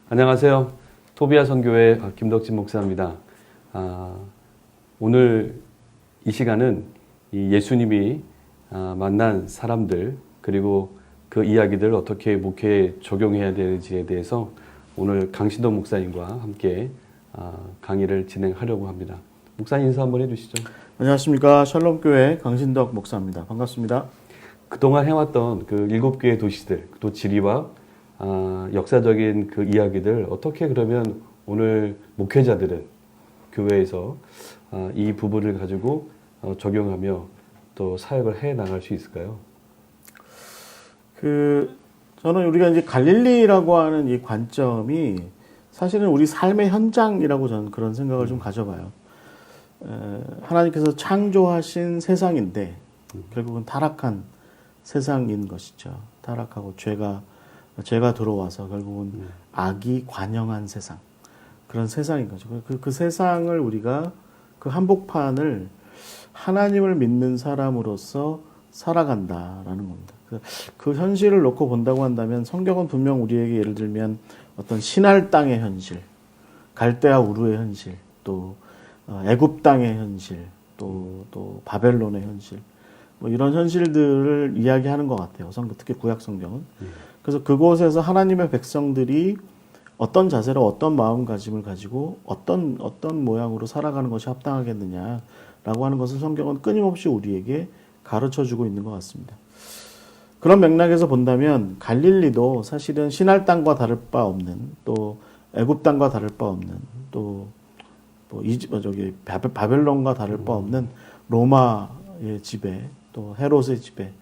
안녕하세요. 토비아 선교회 김덕진 목사입니다. 오늘 이 시간은 이 예수님이 만난 사람들 그리고 그 이야기들 어떻게 목회에 적용해야 되는지에 대해서 오늘 강신덕 목사님과 함께 강의를 진행하려고 합니다. 목사님 인사 한번 해주시죠. 안녕하십니까. 샬롬교회 강신덕 목사입니다. 반갑습니다. 그동안 해왔던 그 7개의 도시들, 또 지리와 역사적인 그 이야기들 어떻게 그러면 오늘 목회자들은 교회에서 이 부분을 가지고 적용하며 또 사역을 해 나갈 수 있을까요? 저는 우리가 이제 갈릴리라고 하는 이 관점이 사실은 우리 삶의 현장이라고 저는 그런 생각을 좀 가져봐요. 하나님께서 창조하신 세상인데 결국은 타락한 세상인 것이죠. 타락하고 죄가 들어와서 결국은 악이 관영한 세상, 그런 세상인 거죠. 그 세상을 우리가 그 한복판을 하나님을 믿는 사람으로서 살아간다라는 겁니다. 그 현실을 놓고 본다고 한다면 성경은 분명 우리에게 예를 들면 어떤 신할 땅의 현실, 갈대아 우르의 현실, 또 애굽 땅의 현실, 또 바벨론의 현실, 뭐 이런 현실들을 이야기하는 것 같아요. 특히 구약 성경은. 그래서 그곳에서 하나님의 백성들이 어떤 자세로 어떤 마음가짐을 가지고 어떤 모양으로 살아가는 것이 합당하겠느냐라고 하는 것을 성경은 끊임없이 우리에게 가르쳐주고 있는 것 같습니다. 그런 맥락에서 본다면 갈릴리도 사실은 신할 땅과 다를 바 없는, 또 애굽 땅과 다를 바 없는, 또 바벨론과 다를 바 없는 로마의 지배, 또 헤롯의 지배,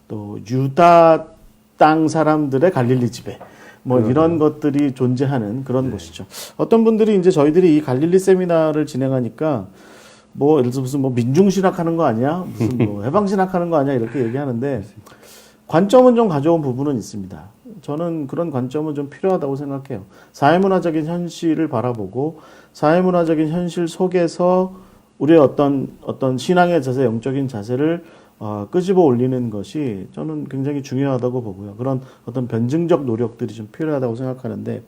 또 유다 땅 사람들의 갈릴리 지배, 뭐 이런 것들이 존재하는 그런 곳이죠. 어떤 분들이 이제 저희들이 이 갈릴리 세미나를 진행하니까 뭐 예를 들어서 무슨 뭐 민중신학 하는 거 아니야? 무슨 뭐 해방신학 하는 거 아니야? 이렇게 얘기하는데 관점은 좀 가져온 부분은 있습니다. 저는 그런 관점은 좀 필요하다고 생각해요. 사회문화적인 현실을 바라보고 사회문화적인 현실 속에서 우리의 어떤 신앙의 자세, 영적인 자세를 끄집어 올리는 것이 저는 굉장히 중요하다고 보고요. 그런 어떤 변증적 노력들이 좀 필요하다고 생각하는데,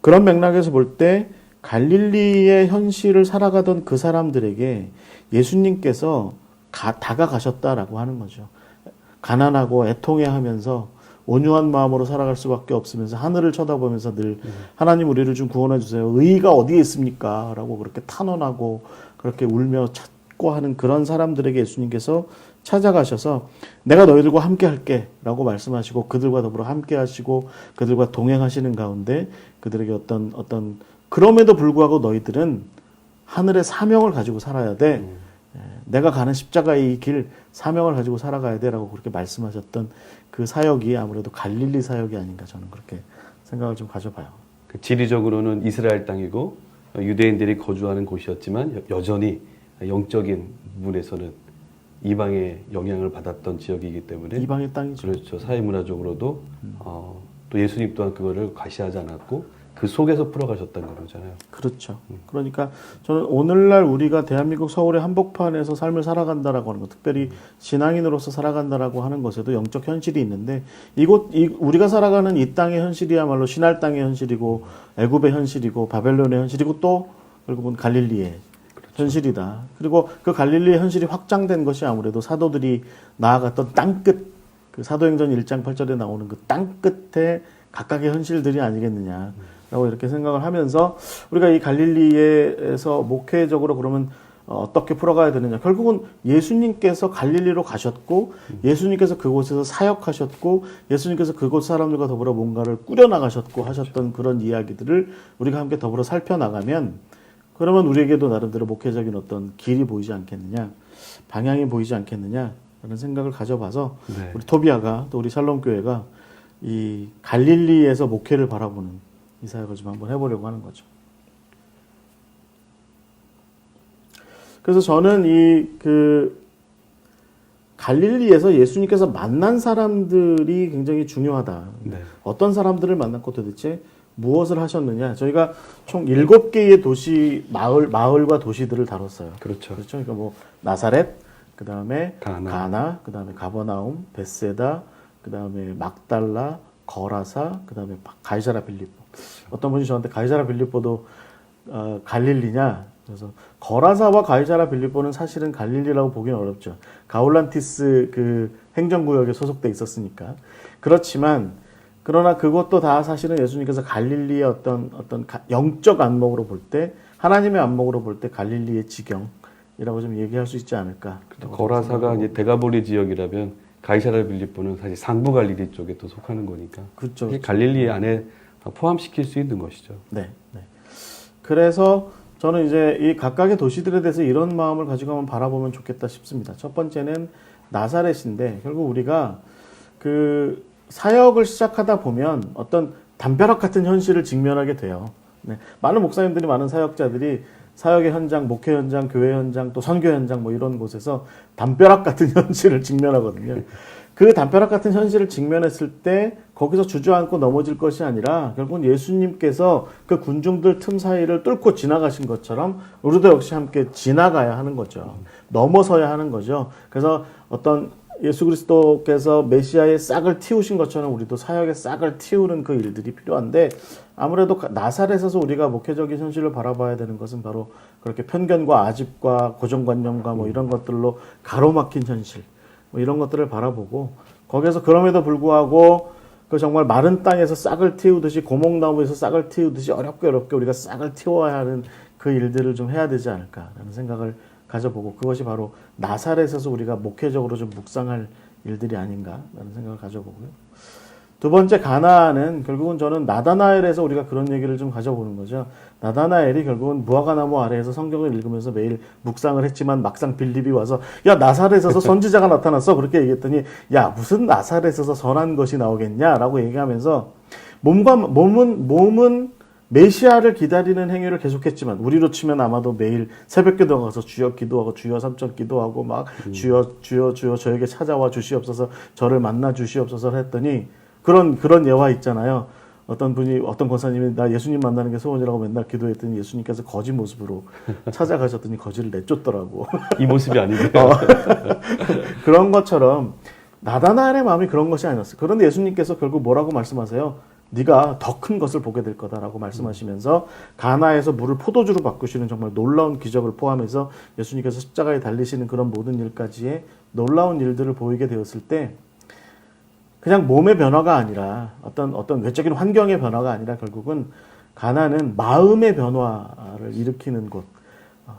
그런 맥락에서 볼 때 갈릴리의 현실을 살아가던 그 사람들에게 예수님께서 다가가셨다라고 하는 거죠. 가난하고 애통해하면서 온유한 마음으로 살아갈 수밖에 없으면서 하늘을 쳐다보면서 늘 하나님 우리를 좀 구원해 주세요. 의의가 어디에 있습니까? 라고 그렇게 탄원하고 그렇게 울며 찾고 하는 그런 사람들에게 예수님께서 찾아가셔서 내가 너희들과 함께 할게 라고 말씀하시고 그들과 더불어 함께 하시고 그들과 동행하시는 가운데 그들에게 어떤 그럼에도 불구하고 너희들은 하늘의 사명을 가지고 살아야 돼. 내가 가는 십자가의 길 사명을 가지고 살아가야 돼 라고 그렇게 말씀하셨던 그 사역이 아무래도 갈릴리 사역이 아닌가 저는 그렇게 생각을 좀 가져봐요. 지리적으로는 이스라엘 땅이고 유대인들이 거주하는 곳이었지만 여전히 영적인 부분에서는 이방의 영향을 받았던 지역이기 때문에 이방의 땅이죠. 그렇죠. 사회문화적으로도 또 예수님 또한 그거를 과시하지 않았고 그 속에서 풀어가셨다는 거잖아요. 그렇죠. 그러니까 저는 오늘날 우리가 대한민국 서울의 한복판에서 삶을 살아간다라고 하는 것, 특별히 신앙인으로서 살아간다라고 하는 것에도 영적 현실이 있는데 우리가 살아가는 이 땅의 현실이야말로 신할 땅의 현실이고 애굽의 현실이고 바벨론의 현실이고 또 결국은 갈릴리의 현실이다. 그리고 그 갈릴리의 현실이 확장된 것이 아무래도 사도들이 나아갔던 땅끝, 그 사도행전 1장 8절에 나오는 그 땅끝에 각각의 현실들이 아니겠느냐라고 이렇게 생각을 하면서 우리가 이 갈릴리에서 목회적으로 그러면 어떻게 풀어가야 되느냐. 결국은 예수님께서 갈릴리로 가셨고 예수님께서 그곳에서 사역하셨고 예수님께서 그곳 사람들과 더불어 뭔가를 꾸려나가셨고 하셨던 그런 이야기들을 우리가 함께 더불어 살펴나가면 그러면 우리에게도 나름대로 목회적인 어떤 길이 보이지 않겠느냐, 방향이 보이지 않겠느냐라는 생각을 가져봐서 우리 토비아가 또 우리 샬롬교회가 이 갈릴리에서 목회를 바라보는 이 사역을 좀 한번 해보려고 하는 거죠. 그래서 저는 갈릴리에서 예수님께서 만난 사람들이 굉장히 중요하다. 어떤 사람들을 만났고 도대체 무엇을 하셨느냐. 저희가 총 7개의 도시, 마을과 도시들을 다뤘어요. 그렇죠. 그러니까 뭐 나사렛, 그 다음에 가나, 그 다음에 가버나움, 벳세다, 그 다음에 막달라, 거라사, 그 다음에 가이사라 빌립보. 어떤 분이 저한테 가이사라 빌립보도 갈릴리냐? 그래서 거라사와 가이사라 빌립보는 사실은 갈릴리라고 보기는 어렵죠. 가울란티스 그 행정구역에 소속돼 있었으니까. 그렇지만 그러나 그것도 다 사실은 예수님께서 갈릴리의 어떤 영적 안목으로 볼 때, 하나님의 안목으로 볼 때 갈릴리의 지경이라고 좀 얘기할 수 있지 않을까. 거라사가 이제 데가볼리 지역이라면 가이사라 빌립보는 사실 상부 갈릴리 쪽에 또 속하는 거니까. 그렇죠. 이게 갈릴리 안에 포함시킬 수 있는 것이죠. 네, 네. 그래서 저는 이제 이 각각의 도시들에 대해서 이런 마음을 가지고 한번 바라보면 좋겠다 싶습니다. 첫 번째는 나사렛인데 결국 우리가 그 사역을 시작하다 보면 어떤 담벼락 같은 현실을 직면하게 돼요. 네. 많은 목사님들이, 많은 사역자들이 사역의 현장, 목회 현장, 교회 현장, 또 선교 현장 뭐 이런 곳에서 담벼락 같은 현실을 직면하거든요. 그 담벼락 같은 현실을 직면했을 때 거기서 주저앉고 넘어질 것이 아니라 결국은 예수님께서 그 군중들 틈 사이를 뚫고 지나가신 것처럼 우리도 역시 함께 지나가야 하는 거죠. 넘어서야 하는 거죠. 그래서 어떤 예수 그리스도께서 메시아의 싹을 틔우신 것처럼 우리도 사역의 싹을 틔우는 그 일들이 필요한데, 아무래도 나사렛에서 우리가 목회적인 현실을 바라봐야 되는 것은 바로 그렇게 편견과 아집과 고정관념과 뭐 이런 것들로 가로막힌 현실, 뭐 이런 것들을 바라보고, 거기에서 그럼에도 불구하고 그 정말 마른 땅에서 싹을 틔우듯이, 고목나무에서 싹을 틔우듯이 어렵게 우리가 싹을 틔워야 하는 그 일들을 좀 해야 되지 않을까라는 생각을 가져보고, 그것이 바로 나사렛에서 우리가 목회적으로 좀 묵상할 일들이 아닌가라는 생각을 가져보고요. 두 번째, 가나안은 결국은 저는 나다나엘에서 우리가 그런 얘기를 좀 가져보는 거죠. 나다나엘이 결국은 무화과나무 아래에서 성경을 읽으면서 매일 묵상을 했지만 막상 빌립이 와서 야, 나사렛에서 선지자가 나타났어, 그렇게 얘기했더니 야, 무슨 나사렛에서 선한 것이 나오겠냐라고 얘기하면서 몸은 메시아를 기다리는 행위를 계속했지만, 우리로 치면 아마도 매일 새벽기도 가서 주여 기도하고 주여 삼천 기도하고 막 주여 저에게 찾아와 주시옵소서, 저를 만나 주시옵소서 했더니 그런 예화 있잖아요. 어떤 권사님이 나 예수님 만나는 게 소원이라고 맨날 기도했더니 예수님께서 거지 모습으로 찾아가셨더니 거지를 내쫓더라고. 이 모습이 아닌데. 그런 것처럼 나다나엘의 마음이 그런 것이 아니었어요. 그런데 예수님께서 결국 뭐라고 말씀하세요? 네가 더 큰 것을 보게 될 거다라고 말씀하시면서 가나에서 물을 포도주로 바꾸시는 정말 놀라운 기적을 포함해서 예수님께서 십자가에 달리시는 그런 모든 일까지의 놀라운 일들을 보이게 되었을 때, 그냥 몸의 변화가 아니라 어떤 외적인 환경의 변화가 아니라 결국은 가나는 마음의 변화를 일으키는 곳,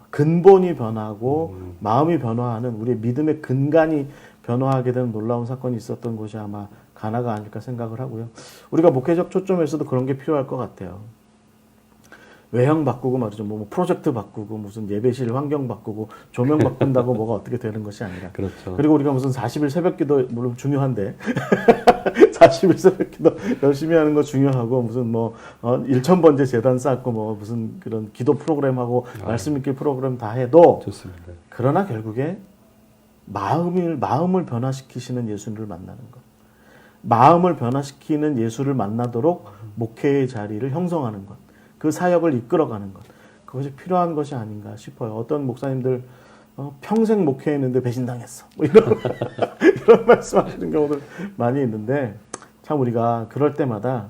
근본이 변하고 마음이 변화하는, 우리의 믿음의 근간이 변화하게 되는 놀라운 사건이 있었던 곳이 아마 가나가 아닐까 생각을 하고요. 우리가 목회적 초점에서도 그런 게 필요할 것 같아요. 외형 바꾸고 말이죠. 뭐 프로젝트 바꾸고 무슨 예배실 환경 바꾸고 조명 바꾼다고 뭐가 어떻게 되는 것이 아니라. 그렇죠. 그리고 우리가 무슨 40일 새벽기도 물론 중요한데 40일 새벽기도 열심히 하는 거 중요하고, 무슨 뭐 1,000번째 재단 쌓고 뭐 무슨 그런 기도 프로그램하고 말씀 읽기 프로그램 다 해도 좋습니다. 그러나 결국에 마음을 변화시키시는 예수를 만나는 것, 마음을 변화시키는 예수를 만나도록 목회의 자리를 형성하는 것, 그 사역을 이끌어가는 것, 그것이 필요한 것이 아닌가 싶어요. 어떤 목사님들 평생 목회했는데 배신당했어, 뭐 이런 말씀하시는 경우들 많이 있는데, 참 우리가 그럴 때마다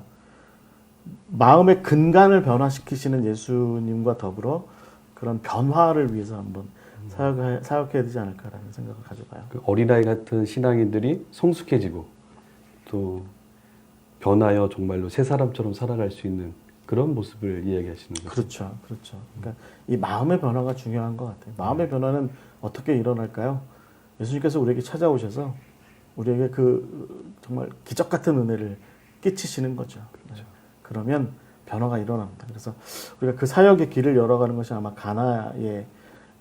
마음의 근간을 변화시키시는 예수님과 더불어 그런 변화를 위해서 한번 사역해야 되지 않을까라는 생각을 가져봐요. 그 어린아이 같은 신앙인들이 성숙해지고 또 변하여 정말로 새 사람처럼 살아갈 수 있는 그런 모습을 이야기하시는 거죠. 그렇죠. 그러니까 이 마음의 변화가 중요한 것 같아요. 마음의 변화는 어떻게 일어날까요? 예수님께서 우리에게 찾아오셔서 우리에게 그 정말 기적 같은 은혜를 끼치시는 거죠. 그렇죠. 그러면 변화가 일어납니다. 그래서 우리가 그 사역의 길을 열어가는 것이 아마 가나의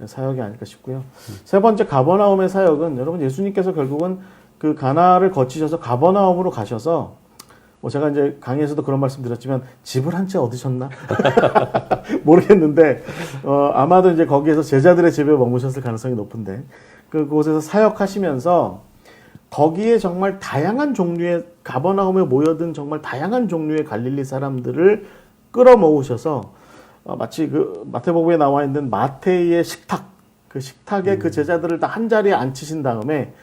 사역이 아닐까 싶고요. 세 번째, 가버나움의 사역은, 여러분 예수님께서 결국은 그 가나를 거치셔서 가버나움으로 가셔서, 뭐 제가 이제 강의에서도 그런 말씀 드렸지만 집을 한 채 얻으셨나? 모르겠는데 아마도 이제 거기에서 제자들의 집에 머무셨을 가능성이 높은데, 그곳에서 사역하시면서 거기에 정말 다양한 종류의, 가버나움에 모여든 정말 다양한 종류의 갈릴리 사람들을 끌어모으셔서 마치 그 마태복음에 나와 있는 마태의 식탁, 그 식탁에 그 제자들을 다 한 자리에 앉히신 다음에,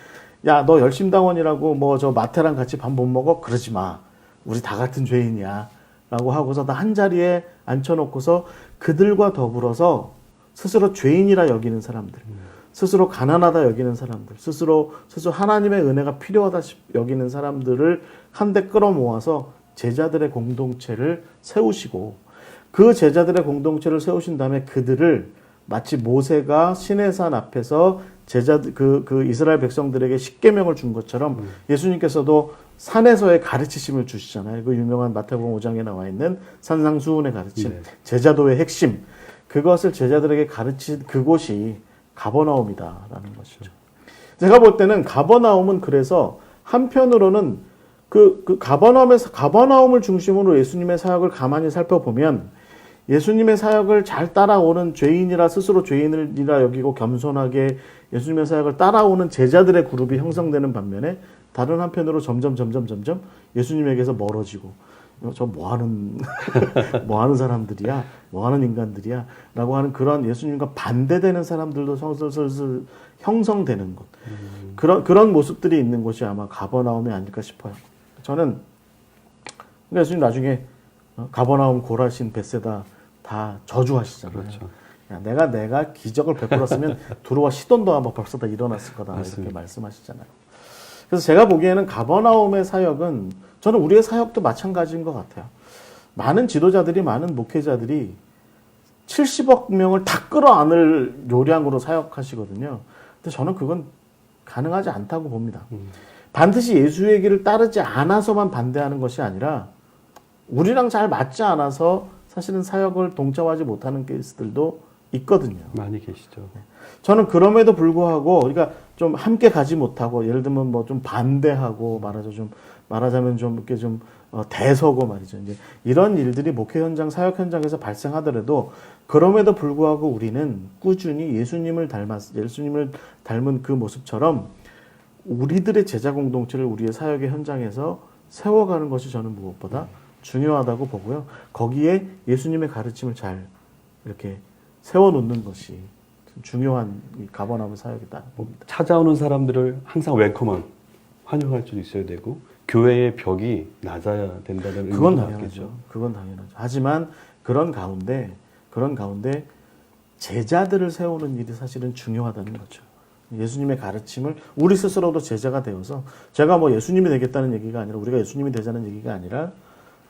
야, 너 열심당원이라고 뭐 저 마태랑 같이 밥 못 먹어? 그러지 마. 우리 다 같은 죄인이야. 라고 하고서 다 한 자리에 앉혀놓고서 그들과 더불어서 스스로 죄인이라 여기는 사람들, 스스로 가난하다 여기는 사람들, 스스로 하나님의 은혜가 필요하다 여기는 사람들을 한데 끌어모아서 제자들의 공동체를 세우시고, 그 제자들의 공동체를 세우신 다음에 그들을 마치 모세가 시내산 앞에서 제자들 그 이스라엘 백성들에게 십계명을 준 것처럼 예수님께서도 산에서의 가르치심을 주시잖아요. 그 유명한 마태복음 5장에 나와 있는 산상수훈의 가르침, 네. 제자도의 핵심, 그것을 제자들에게 가르친 그곳이 가버나움이다라는 것이죠. 제가 볼 때는 가버나움은 그래서 한편으로는 그 가버나움을 중심으로 예수님의 사역을 가만히 살펴보면 예수님의 사역을 잘 따라오는 죄인이라 스스로 죄인이라 여기고 겸손하게 예수님의 사역을 따라오는 제자들의 그룹이 형성되는 반면에 다른 한편으로 점점 예수님에게서 멀어지고 저 뭐하는 뭐하는 사람들이야, 뭐하는 인간들이야 라고 하는 그런 예수님과 반대되는 사람들도 슬슬 형성되는 것, 그런 모습들이 있는 곳이 아마 가버나움이 아닐까 싶어요. 저는 예수님 나중에 가버나움, 고라신, 벳세다 다 저주하시잖아요. 그렇죠. 야, 내가 기적을 베풀었으면 두루와 시돈도 아마 벌써 다 일어났을 거다. 맞습니다. 이렇게 말씀하시잖아요. 그래서 제가 보기에는 가버나움의 사역은 저는 우리의 사역도 마찬가지인 것 같아요. 많은 지도자들이, 많은 목회자들이 70억 명을 다 끌어안을 요량으로 사역하시거든요. 근데 저는 그건 가능하지 않다고 봅니다. 반드시 예수의 길을 따르지 않아서만 반대하는 것이 아니라 우리랑 잘 맞지 않아서 사실은 사역을 동참하지 못하는 케이스들도 있거든요. 많이 계시죠. 저는 그럼에도 불구하고 우리가 좀 함께 가지 못하고, 예를 들면 뭐 좀 반대하고 말하자면 좀 이렇게 좀 대서고 말이죠. 이제 이런 일들이 목회 현장, 사역 현장에서 발생하더라도 그럼에도 불구하고 우리는 꾸준히 예수님을 닮은 그 모습처럼 우리들의 제자 공동체를 우리의 사역의 현장에서 세워가는 것이 저는 무엇보다 중요하다고 보고요. 거기에 예수님의 가르침을 잘 이렇게 세워놓는 것이 중요한 가버나움 사역이다 봅니다. 찾아오는 사람들을 항상 웰컴한, 환영할 수 있어야 되고 교회의 벽이 낮아야 된다는 그건 의미가 당연하죠. 있겠죠. 그건 당연하죠. 하지만 그런 가운데 제자들을 세우는 일이 사실은 중요하다는 거죠. 예수님의 가르침을 우리 스스로도 제자가 되어서, 제가 뭐 예수님이 되겠다는 얘기가 아니라, 우리가 예수님이 되자는 얘기가 아니라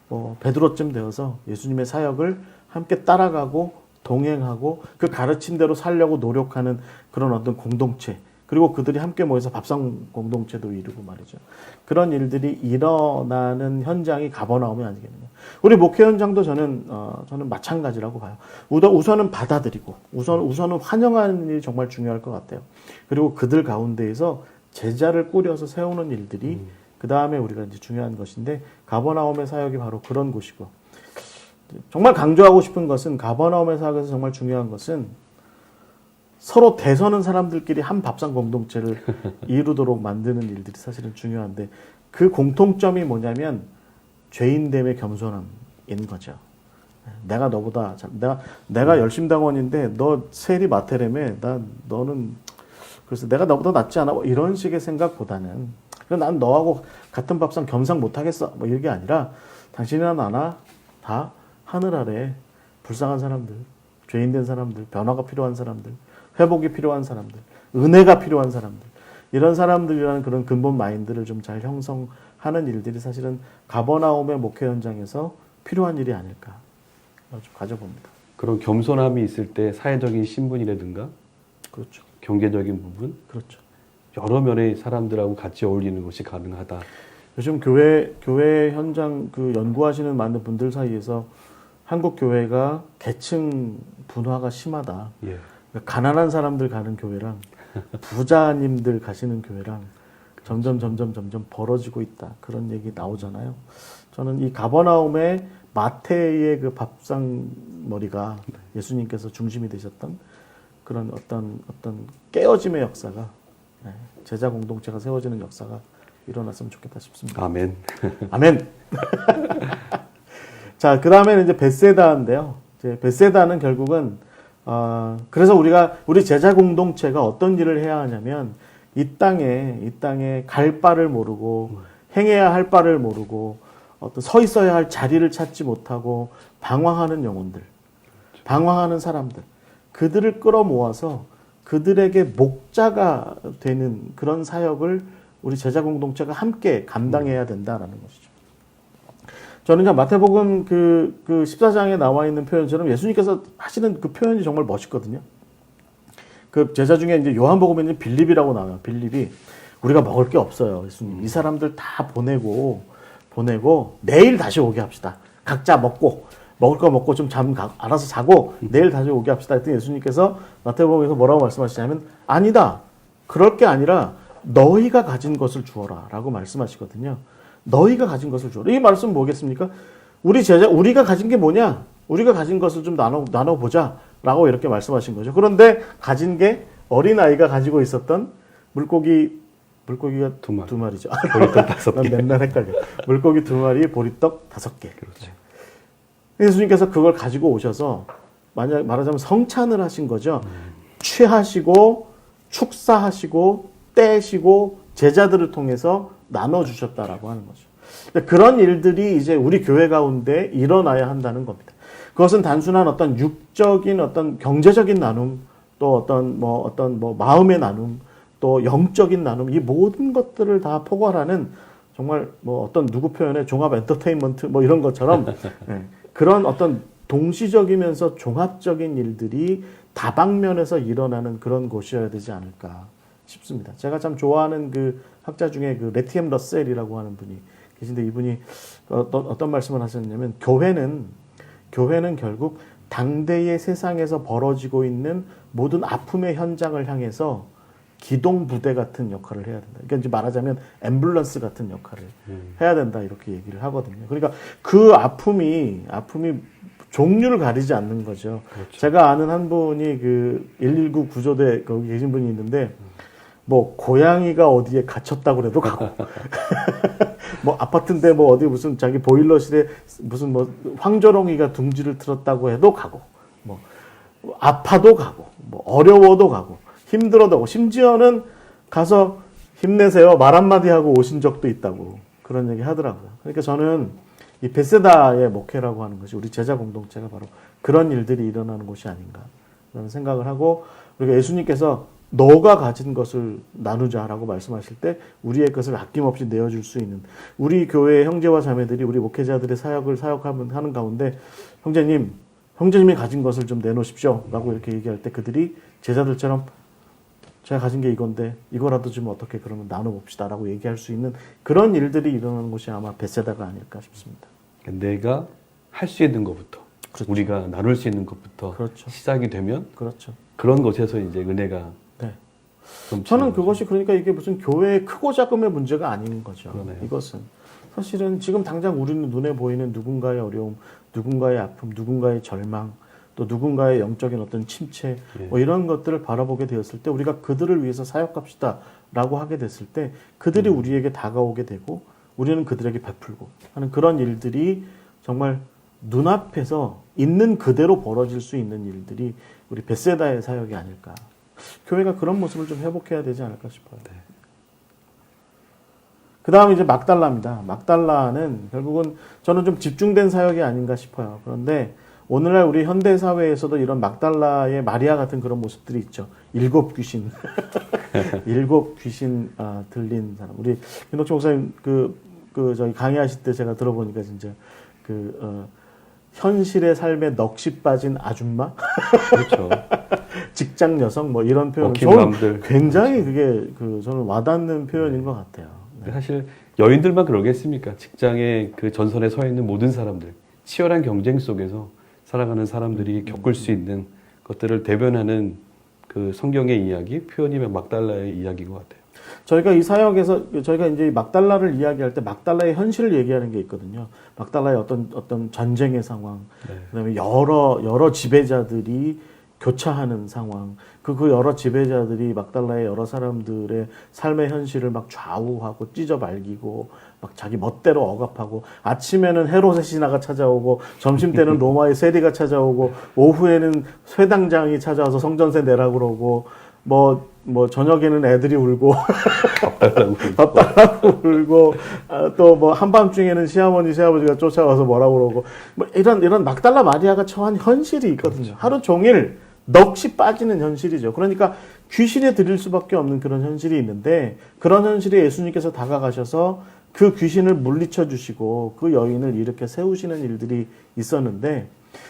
뭐 베드로쯤 되어서 예수님의 사역을 함께 따라가고 동행하고 그 가르침대로 살려고 노력하는 그런 어떤 공동체, 그리고 그들이 함께 모여서 밥상 공동체도 이루고 말이죠. 그런 일들이 일어나는 현장이 가버나움이 아니겠느냐. 우리 목회 현장도 저는 마찬가지라고 봐요. 우선은 받아들이고 우선은 환영하는 일이 정말 중요할 것 같아요. 그리고 그들 가운데에서 제자를 꾸려서 세우는 일들이 그 다음에 우리가 이제 중요한 것인데, 가버나움의 사역이 바로 그런 곳이고, 정말 강조하고 싶은 것은, 가버나움의 사역에서 정말 중요한 것은 서로 대서는 사람들끼리 한 밥상 공동체를 이루도록 만드는 일들이 사실은 중요한데, 그 공통점이 뭐냐면 죄인됨의 겸손함인 거죠. 내가 너보다 내가 열심당원인데 너 세리 맡으려면 너는 그래서 내가 너보다 낫지 않아? 이런 식의 생각보다는, 난 너하고 같은 밥상 겸상 못하겠어 뭐 이게 아니라, 당신이나 나나 다 하늘 아래 불쌍한 사람들, 죄인된 사람들, 변화가 필요한 사람들, 회복이 필요한 사람들, 은혜가 필요한 사람들, 이런 사람들이라는 그런 근본 마인드를 좀 잘 형성하는 일들이 사실은 가버나움의 목회 현장에서 필요한 일이 아닐까 좀 가져봅니다. 그런 겸손함이 있을 때 사회적인 신분이라든가, 그렇죠. 경제적인 부분, 그렇죠. 여러 면의 사람들하고 같이 어울리는 것이 가능하다. 요즘 교회 현장 연구하시는 많은 분들 사이에서 한국 교회가 계층 분화가 심하다. 예. 그러니까 가난한 사람들 가는 교회랑 부자님들 가시는 교회랑 점점 벌어지고 있다. 그런 얘기 나오잖아요. 저는 이 가버나움의 마태의 그 밥상머리가 예수님께서 중심이 되셨던 그런 어떤 깨어짐의 역사가, 제자 공동체가 세워지는 역사가 일어났으면 좋겠다 싶습니다. 아멘. 아멘. 자, 그 다음에는 이제 벳세다인데요. 이제 벳세다는 결국은 그래서 우리 제자 공동체가 어떤 일을 해야 하냐면, 이 땅에 갈 바를 모르고 행해야 할 바를 모르고 어떤 서 있어야 할 자리를 찾지 못하고 방황하는 영혼들, 방황하는 사람들, 그들을 끌어모아서 그들에게 목자가 되는 그런 사역을 우리 제자 공동체가 함께 감당해야 된다라는 것이죠. 저는 이제 마태복음 그 14장에 나와 있는 표현처럼 예수님께서 하시는 그 표현이 정말 멋있거든요. 그 제자 중에 이제 요한복음에 있는 빌립이라고 나와요. 빌립이 우리가 먹을 게 없어요. 예수님. 이 사람들 다 보내고 내일 다시 오게 합시다. 각자 먹을 거 먹고 좀 알아서 자고 내일 다시 오게 합시다. 했더니 예수님께서 마태복음에서 뭐라고 말씀하시냐면 아니다. 그럴 게 아니라 너희가 가진 것을 주어라 라고 말씀하시거든요. 너희가 가진 것을 주어라. 이 말씀은 뭐겠습니까? 우리가 가진 게 뭐냐? 우리가 가진 것을 좀 나눠보자 라고 이렇게 말씀하신 거죠. 그런데 가진 게 어린아이가 가지고 있었던 물고기가 두 마리죠. 보리떡 5개. 난 맨날 헷갈려. 물고기 2마리, 보리떡 5개. 그렇죠. 예수님께서 그걸 가지고 오셔서 말하자면 성찬을 하신 거죠. 취하시고 축사하시고 떼시고 제자들을 통해서 나눠주셨다라고 하는 거죠. 그런 일들이 이제 우리 교회 가운데 일어나야 한다는 겁니다. 그것은 단순한 어떤 육적인 어떤 경제적인 나눔, 또 어떤 마음의 나눔, 또 영적인 나눔, 이 모든 것들을 다 포괄하는 정말 어떤 누구 표현에 종합 엔터테인먼트 이런 것처럼 네, 그런 어떤 동시적이면서 종합적인 일들이 다방면에서 일어나는 그런 곳이어야 되지 않을까 싶습니다. 제가 참 좋아하는 그 학자 중에 그 레티엠 러셀이라고 하는 분이 계신데 이분이 어떤 말씀을 하셨냐면 교회는 결국 당대의 세상에서 벌어지고 있는 모든 아픔의 현장을 향해서 기동 부대 같은 역할을 해야 된다. 그러니까 이제 말하자면 앰뷸런스 같은 역할을 해야 된다 이렇게 얘기를 하거든요. 그러니까 그 아픔이 종류를 가리지 않는 거죠. 그렇죠. 제가 아는 한 분이 그 119 구조대 거기 계신 분이 있는데 고양이가 어디에 갇혔다고 그래도 가고 아파트인데 어디 무슨 자기 보일러실에 무슨 황조롱이가 둥지를 틀었다고 해도 가고 아파도 가고 어려워도 가고 힘들어도 하고 심지어는 가서 힘내세요 말 한마디 하고 오신 적도 있다고 그런 얘기 하더라고요. 그러니까 저는 이 베세다의 목회라고 하는 것이 우리 제자 공동체가 바로 그런 일들이 일어나는 곳이 아닌가 라는 생각을 하고, 그리고 예수님께서 너가 가진 것을 나누자라고 말씀하실 때 우리의 것을 아낌없이 내어줄 수 있는 우리 교회의 형제와 자매들이 우리 목회자들의 사역을 하는 가운데 형제님이 가진 것을 좀 내놓으십시오 라고 이렇게 얘기할 때 그들이 제자들처럼 제가 가진 게 이건데 이거라도 좀 어떻게 그러면 나눠봅시다 라고 얘기할 수 있는 그런 일들이 일어나는 곳이 아마 베세다가 아닐까 싶습니다. 내가 할 수 있는 것부터, 그렇죠. 우리가 나눌 수 있는 것부터 그렇죠. 시작이 되면 그렇죠. 그런 곳에서 이제 은혜가 저는 그것이 그러니까 이게 무슨 교회의 크고 작음의 문제가 아닌 거죠. 그러네요. 이것은 사실은 지금 당장 우리는 눈에 보이는 누군가의 어려움, 누군가의 아픔, 누군가의 절망, 또 누군가의 영적인 어떤 침체 이런 것들을 바라보게 되었을 때 우리가 그들을 위해서 사역합시다 라고 하게 됐을 때 그들이 우리에게 다가오게 되고 우리는 그들에게 베풀고 하는 그런 일들이 정말 눈앞에서 있는 그대로 벌어질 수 있는 일들이 우리 베세다의 사역이 아닐까. 교회가 그런 모습을 좀 회복해야 되지 않을까 싶어요. 네. 그 다음에 이제 막달라입니다. 막달라는 결국은 저는 좀 집중된 사역이 아닌가 싶어요. 그런데 오늘날 우리 현대사회에서도 이런 막달라의 마리아 같은 그런 모습들이 있죠. 7 귀신. 7 귀신 들린 사람. 우리 김덕주 목사님 저희 강의하실 때 제가 들어보니까 진짜 현실의 삶에 넋이 빠진 아줌마? 그렇죠. 직장 여성 이런 표현. 저는 굉장히 그게 저는 와닿는 표현인 것 같아요. 네. 사실 여인들만 그러겠습니까? 직장의 그 전선에 서 있는 모든 사람들, 치열한 경쟁 속에서 살아가는 사람들이 겪을 수 있는 것들을 대변하는 그 성경의 이야기, 표현이 막달라의 이야기인 것 같아요. 저희가 이 사역에서 저희가 이제 막달라를 이야기할 때 막달라의 현실을 얘기하는 게 있거든요. 막달라의 어떤 전쟁의 상황, 그다음에 여러 지배자들이 교차하는 상황, 그 여러 지배자들이 막달라의 여러 사람들의 삶의 현실을 막 좌우하고 찢어발기고 막 자기 멋대로 억압하고, 아침에는 헤롯의 신하가 찾아오고 점심 때는 로마의 세리가 찾아오고 오후에는 회당장이 찾아와서 성전세 내라 그러고 뭐 저녁에는 애들이 울고 달라고 밥 달라고 울고 또 뭐 한밤중에는 시어머니 시아버지가 쫓아와서 뭐라고 그러고 뭐 이런 막달라 마리아가 처한 현실이 있거든요. 하루 종일 넋이 빠지는 현실이죠. 그러니까 귀신에 들릴 수밖에 없는 그런 현실이 있는데 그런 현실에 예수님께서 다가가셔서 그 귀신을 물리쳐 주시고 그 여인을 이렇게 세우시는 일들이 있었는데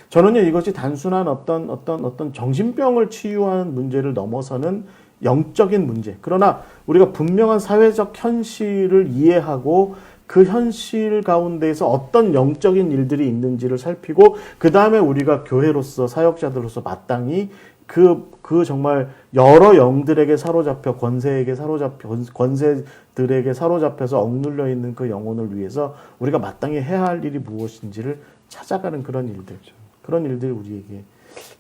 저는요 이것이 단순한 어떤 정신병을 치유하는 문제를 넘어서는 영적인 문제. 그러나 우리가 분명한 사회적 현실을 이해하고 그 현실 가운데에서 어떤 영적인 일들이 있는지를 살피고 그 다음에 우리가 교회로서 사역자들로서 마땅히 그 정말 여러 영들에게 사로잡혀 권세들에게 사로잡혀서 억눌려 있는 그 영혼을 위해서 우리가 마땅히 해야 할 일이 무엇인지를 찾아가는 그런 일들, 그런 일들이 우리에게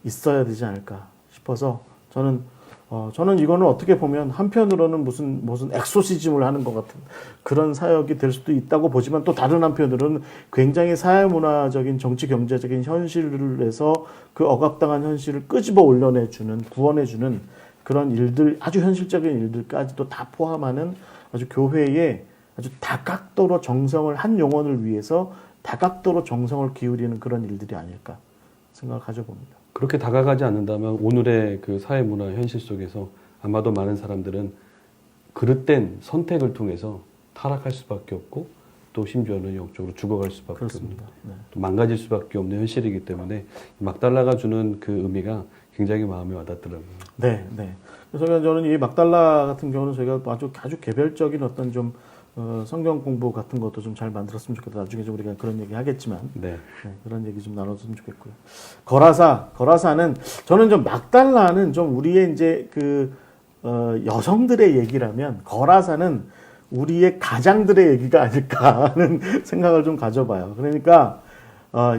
있어야 되지 않을까 싶어서 저는 이거는 어떻게 보면 한편으로는 무슨 엑소시즘을 하는 것 같은 그런 사역이 될 수도 있다고 보지만 또 다른 한편으로는 굉장히 사회문화적인 정치 경제적인 현실에서 그 억압당한 현실을 끄집어 올려내주는 구원해주는 그런 일들 아주 현실적인 일들까지도 다 포함하는 아주 교회의 아주 다각도로 정성을 한 영혼을 위해서 다각도로 정성을 기울이는 그런 일들이 아닐까 생각을 가져봅니다. 그렇게 다가가지 않는다면 오늘의 그 사회문화 현실 속에서 아마도 많은 사람들은 그릇된 선택을 통해서 타락할 수밖에 없고 또 심지어는 영적으로 죽어갈 수밖에 그렇습니다. 없는 또 망가질 수밖에 없는 현실이기 때문에 막달라가 주는 그 의미가 굉장히 마음에 와닿더라고요. 네. 그래서 저는 이 막달라 같은 경우는 저희가 아주 개별적인 어떤 좀 성경 공부 같은 것도 좀 잘 만들었으면 좋겠다. 나중에 좀 우리가 그런 얘기 하겠지만 그런 얘기 좀 나눴으면 좋겠고요. 거라사는 저는 좀 막달라는 좀 우리의 이제 여성들의 얘기라면 거라사는 우리의 가장들의 얘기가 아닐까 하는 생각을 좀 가져봐요. 그러니까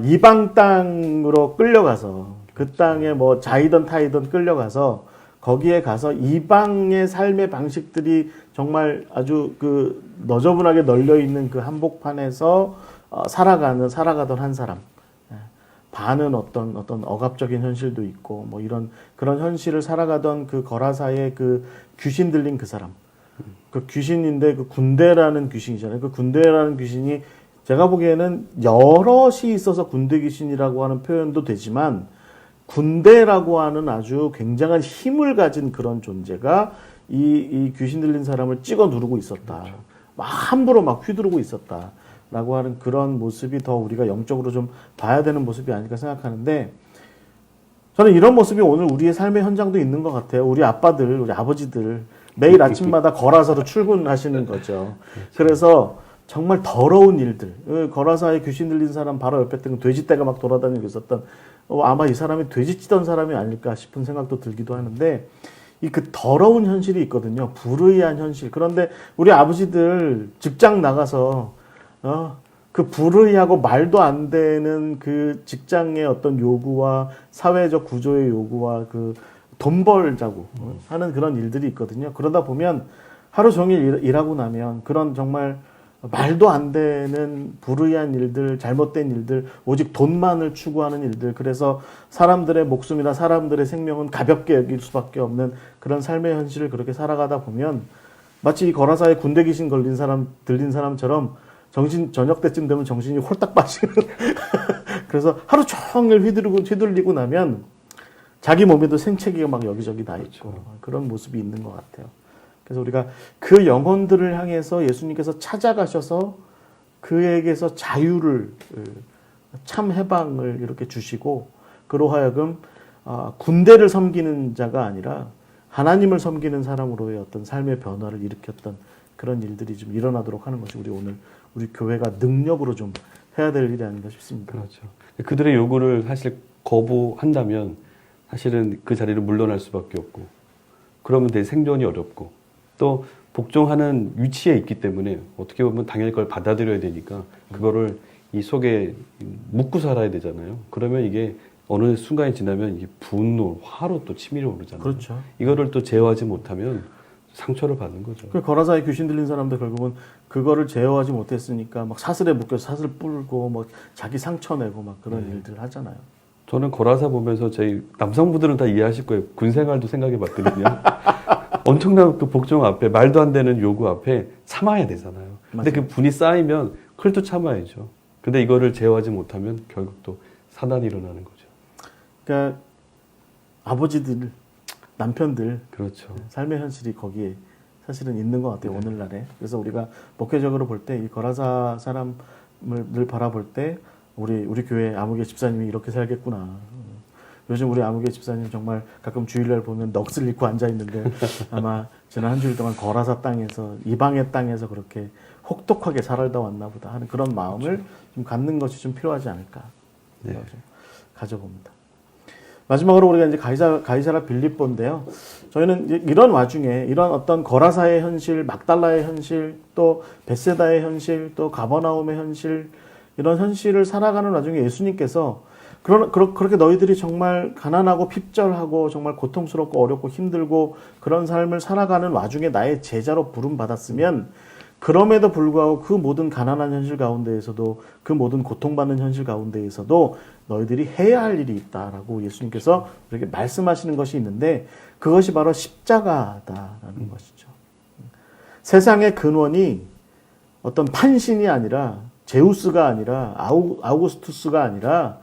이방 땅으로 끌려가서 그 땅에 뭐 자이던 타이던 끌려가서 거기에 가서 이방의 삶의 방식들이 정말 아주 너저분하게 널려 있는 그 한복판에서 살아가던 한 사람. 반은 어떤 억압적인 현실도 있고 뭐 그런 현실을 살아가던 그 거라사의 그 귀신 들린 그 사람. 그 귀신인데 그 군대라는 귀신이잖아요. 그 군대라는 귀신이 제가 보기에는 여럿이 있어서 군대 귀신이라고 하는 표현도 되지만 군대라고 하는 아주 굉장한 힘을 가진 그런 존재가 이 귀신 들린 사람을 찍어 누르고 있었다. 그렇죠. 막 함부로 막 휘두르고 있었다라고 하는 그런 모습이 더 우리가 영적으로 좀 봐야 되는 모습이 아닐까 생각하는데 저는 이런 모습이 오늘 우리의 삶의 현장도 있는 것 같아요. 우리 아빠들, 우리 아버지들 매일 아침마다 걸어서도 출근하시는 거죠. 그래서 정말 더러운 일들, 거라사에 귀신 들린 사람 바로 옆에 있던 돼지떼가 막 돌아다니고 있었던 아마 이 사람이 돼지치던 사람이 아닐까 싶은 생각도 들기도 하는데 그 더러운 현실이 있거든요. 불의한 현실. 그런데 우리 아버지들 직장 나가서 그 불의하고 말도 안 되는 그 직장의 어떤 요구와 사회적 구조의 요구와 그 돈 벌자고 하는 그런 일들이 있거든요. 그러다 보면 하루 종일 일하고 나면 그런 정말 말도 안 되는 불의한 일들, 잘못된 일들, 오직 돈만을 추구하는 일들, 그래서 사람들의 목숨이나 사람들의 생명은 가볍게 여길 수밖에 없는 그런 삶의 현실을 그렇게 살아가다 보면 마치 이 거라사에 군대 귀신 들린 사람처럼 저녁 때쯤 되면 정신이 홀딱 빠지는 그래서 하루 종일 휘둘리고 나면 자기 몸에도 생채기가 막 여기저기 다 있고 그런 모습이 있는 것 같아요. 그래서 우리가 그 영혼들을 향해서 예수님께서 찾아가셔서 그에게서 자유를 참 해방을 이렇게 주시고 그로 하여금 군대를 섬기는 자가 아니라 하나님을 섬기는 사람으로의 어떤 삶의 변화를 일으켰던 그런 일들이 좀 일어나도록 하는 것이 우리 교회가 능력으로 좀 해야 될 일이 아닌가 싶습니다. 그렇죠. 그들의 요구를 사실 거부한다면 사실은 그 자리를 물러날 수밖에 없고 그러면 내 생존이 어렵고 또 복종하는 위치에 있기 때문에 어떻게 보면 당연히 그걸 받아들여야 되니까 그거를 이 속에 묻고 살아야 되잖아요. 그러면 이게 어느 순간이 지나면 이게 분노, 화로 또 치밀어 오르잖아요. 그렇죠. 이거를 또 제어하지 못하면 상처를 받는 거죠. 그 거라사에 귀신 들린 사람들 결국은 그거를 제어하지 못했으니까 막 사슬에 묶여서 사슬 뿔고 뭐 자기 상처 내고 막 그런 일들 하잖아요. 저는 거라사 보면서 저희 남성분들은 다 이해하실 거예요. 군 생활도 생각해 봤거든요. 엄청난 그 복종 앞에 말도 안 되는 요구 앞에 참아야 되잖아요. 근데 그 분이 쌓이면 그걸 또 참아야죠. 근데 이거를 제어하지 못하면 결국 또 사단이 일어나는 거죠. 그러니까 아버지들, 남편들 그렇죠. 삶의 현실이 거기에 사실은 있는 것 같아요. 오늘날에. 그래서 우리가 목회적으로 볼 때 이 거라사 사람을 늘 바라볼 때 우리 교회 아무개 집사님이 이렇게 살겠구나. 요즘 우리 아무개 집사님 정말 가끔 주일날 보면 넋을 잃고 앉아 있는데 아마 지난 한 주일 동안 거라사 땅에서 이방의 땅에서 그렇게 혹독하게 살다 왔나 보다 하는 그런 마음을 좀 갖는 것이 좀 필요하지 않을까 네. 좀 가져봅니다. 마지막으로 우리가 이제 가이사라 빌립보인데요. 저희는 이런 와중에 이런 어떤 거라사의 현실, 막달라의 현실, 또 벳세다의 현실, 또 가버나움의 현실 이런 현실을 살아가는 와중에 예수님께서 그렇게 너희들이 정말 가난하고 핍절하고 정말 고통스럽고 어렵고 힘들고 그런 삶을 살아가는 와중에 나의 제자로 부름 받았으면 그럼에도 불구하고 그 모든 가난한 현실 가운데에서도 그 모든 고통받는 현실 가운데에서도 너희들이 해야 할 일이 있다라고 예수님께서 이렇게 말씀하시는 것이 있는데 그것이 바로 십자가다라는 것이죠. 세상의 근원이 어떤 판신이 아니라 제우스가 아니라 아우구스투스가 아니라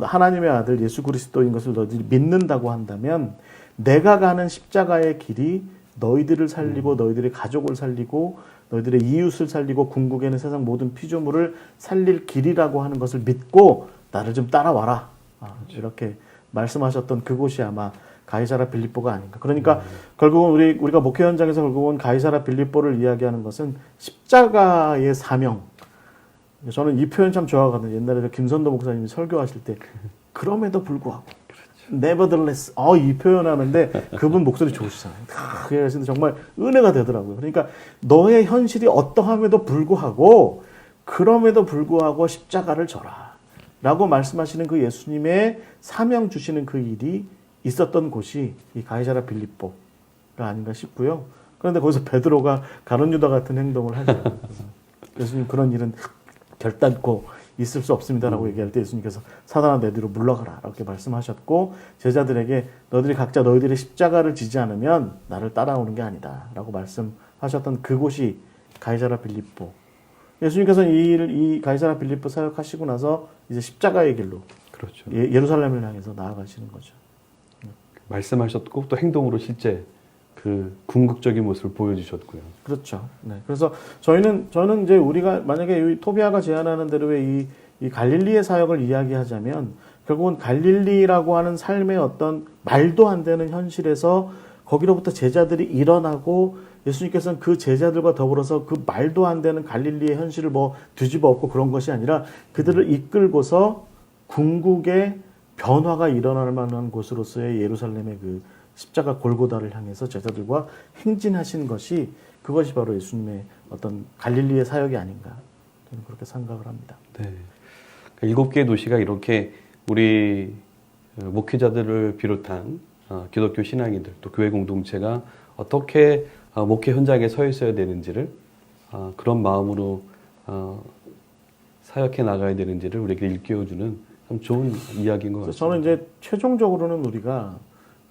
하나님의 아들 예수 그리스도인 것을 너희들이 믿는다고 한다면 내가 가는 십자가의 길이 너희들을 살리고 너희들의 가족을 살리고 너희들의 이웃을 살리고 궁극에는 세상 모든 피조물을 살릴 길이라고 하는 것을 믿고 나를 좀 따라와라. 이렇게 말씀하셨던 그곳이 아마 가이사라 빌립보가 아닌가. 그러니까 결국은 우리가 목회 현장에서 결국은 가이사라 빌립보를 이야기하는 것은 십자가의 사명. 저는 이 표현 참 좋아하거든요. 옛날에 김선도 목사님이 설교하실 때 그럼에도 불구하고 nevertheless 이 표현하는데 그분 목소리 좋으시잖아요. 그래서 정말 은혜가 되더라고요. 그러니까 너의 현실이 어떠함에도 불구하고 그럼에도 불구하고 십자가를 져라 라고 말씀하시는 그 예수님의 사명 주시는 그 일이 있었던 곳이 이 가이사라 빌립보가 아닌가 싶고요. 그런데 거기서 베드로가 가룟 유다 같은 행동을 하죠. 예수님 그런 일은 결단코 있을 수 없습니다라고 얘기할 때 예수님께서 사단아 내 뒤로 물러가라 이렇게 말씀하셨고 제자들에게 너희들이 각자 너희들의 십자가를 지지 않으면 나를 따라오는 게 아니다 라고 말씀하셨던 그곳이 가이사라 빌립보. 예수님께서 이 가이사라 빌립보 사역하시고 나서 이제 십자가의 길로 그렇죠. 예루살렘을 향해서 나아가시는 거죠. 말씀하셨고 또 행동으로 실제 그 궁극적인 모습을 보여주셨고요. 그렇죠. 네. 그래서 저는 이제 우리가 만약에 토비아가 제안하는 대로의 이 갈릴리의 사역을 이야기하자면 결국은 갈릴리라고 하는 삶의 어떤 말도 안 되는 현실에서 거기로부터 제자들이 일어나고 예수님께서는 그 제자들과 더불어서 그 말도 안 되는 갈릴리의 현실을 뭐 뒤집어 엎고 그런 것이 아니라 그들을 이끌고서 궁극의 변화가 일어날 만한 곳으로서의 예루살렘의 그 십자가 골고다를 향해서 제자들과 행진하신 것이 그것이 바로 예수님의 어떤 갈릴리의 사역이 아닌가 저는 그렇게 생각을 합니다. 네. 7개의 도시가 이렇게 우리 목회자들을 비롯한 기독교 신앙인들 또 교회 공동체가 어떻게 목회 현장에 서 있어야 되는지를 그런 마음으로 사역해 나가야 되는지를 우리에게 일깨워주는 참 좋은 이야기인 것 같습니다. 저는 이제 최종적으로는 우리가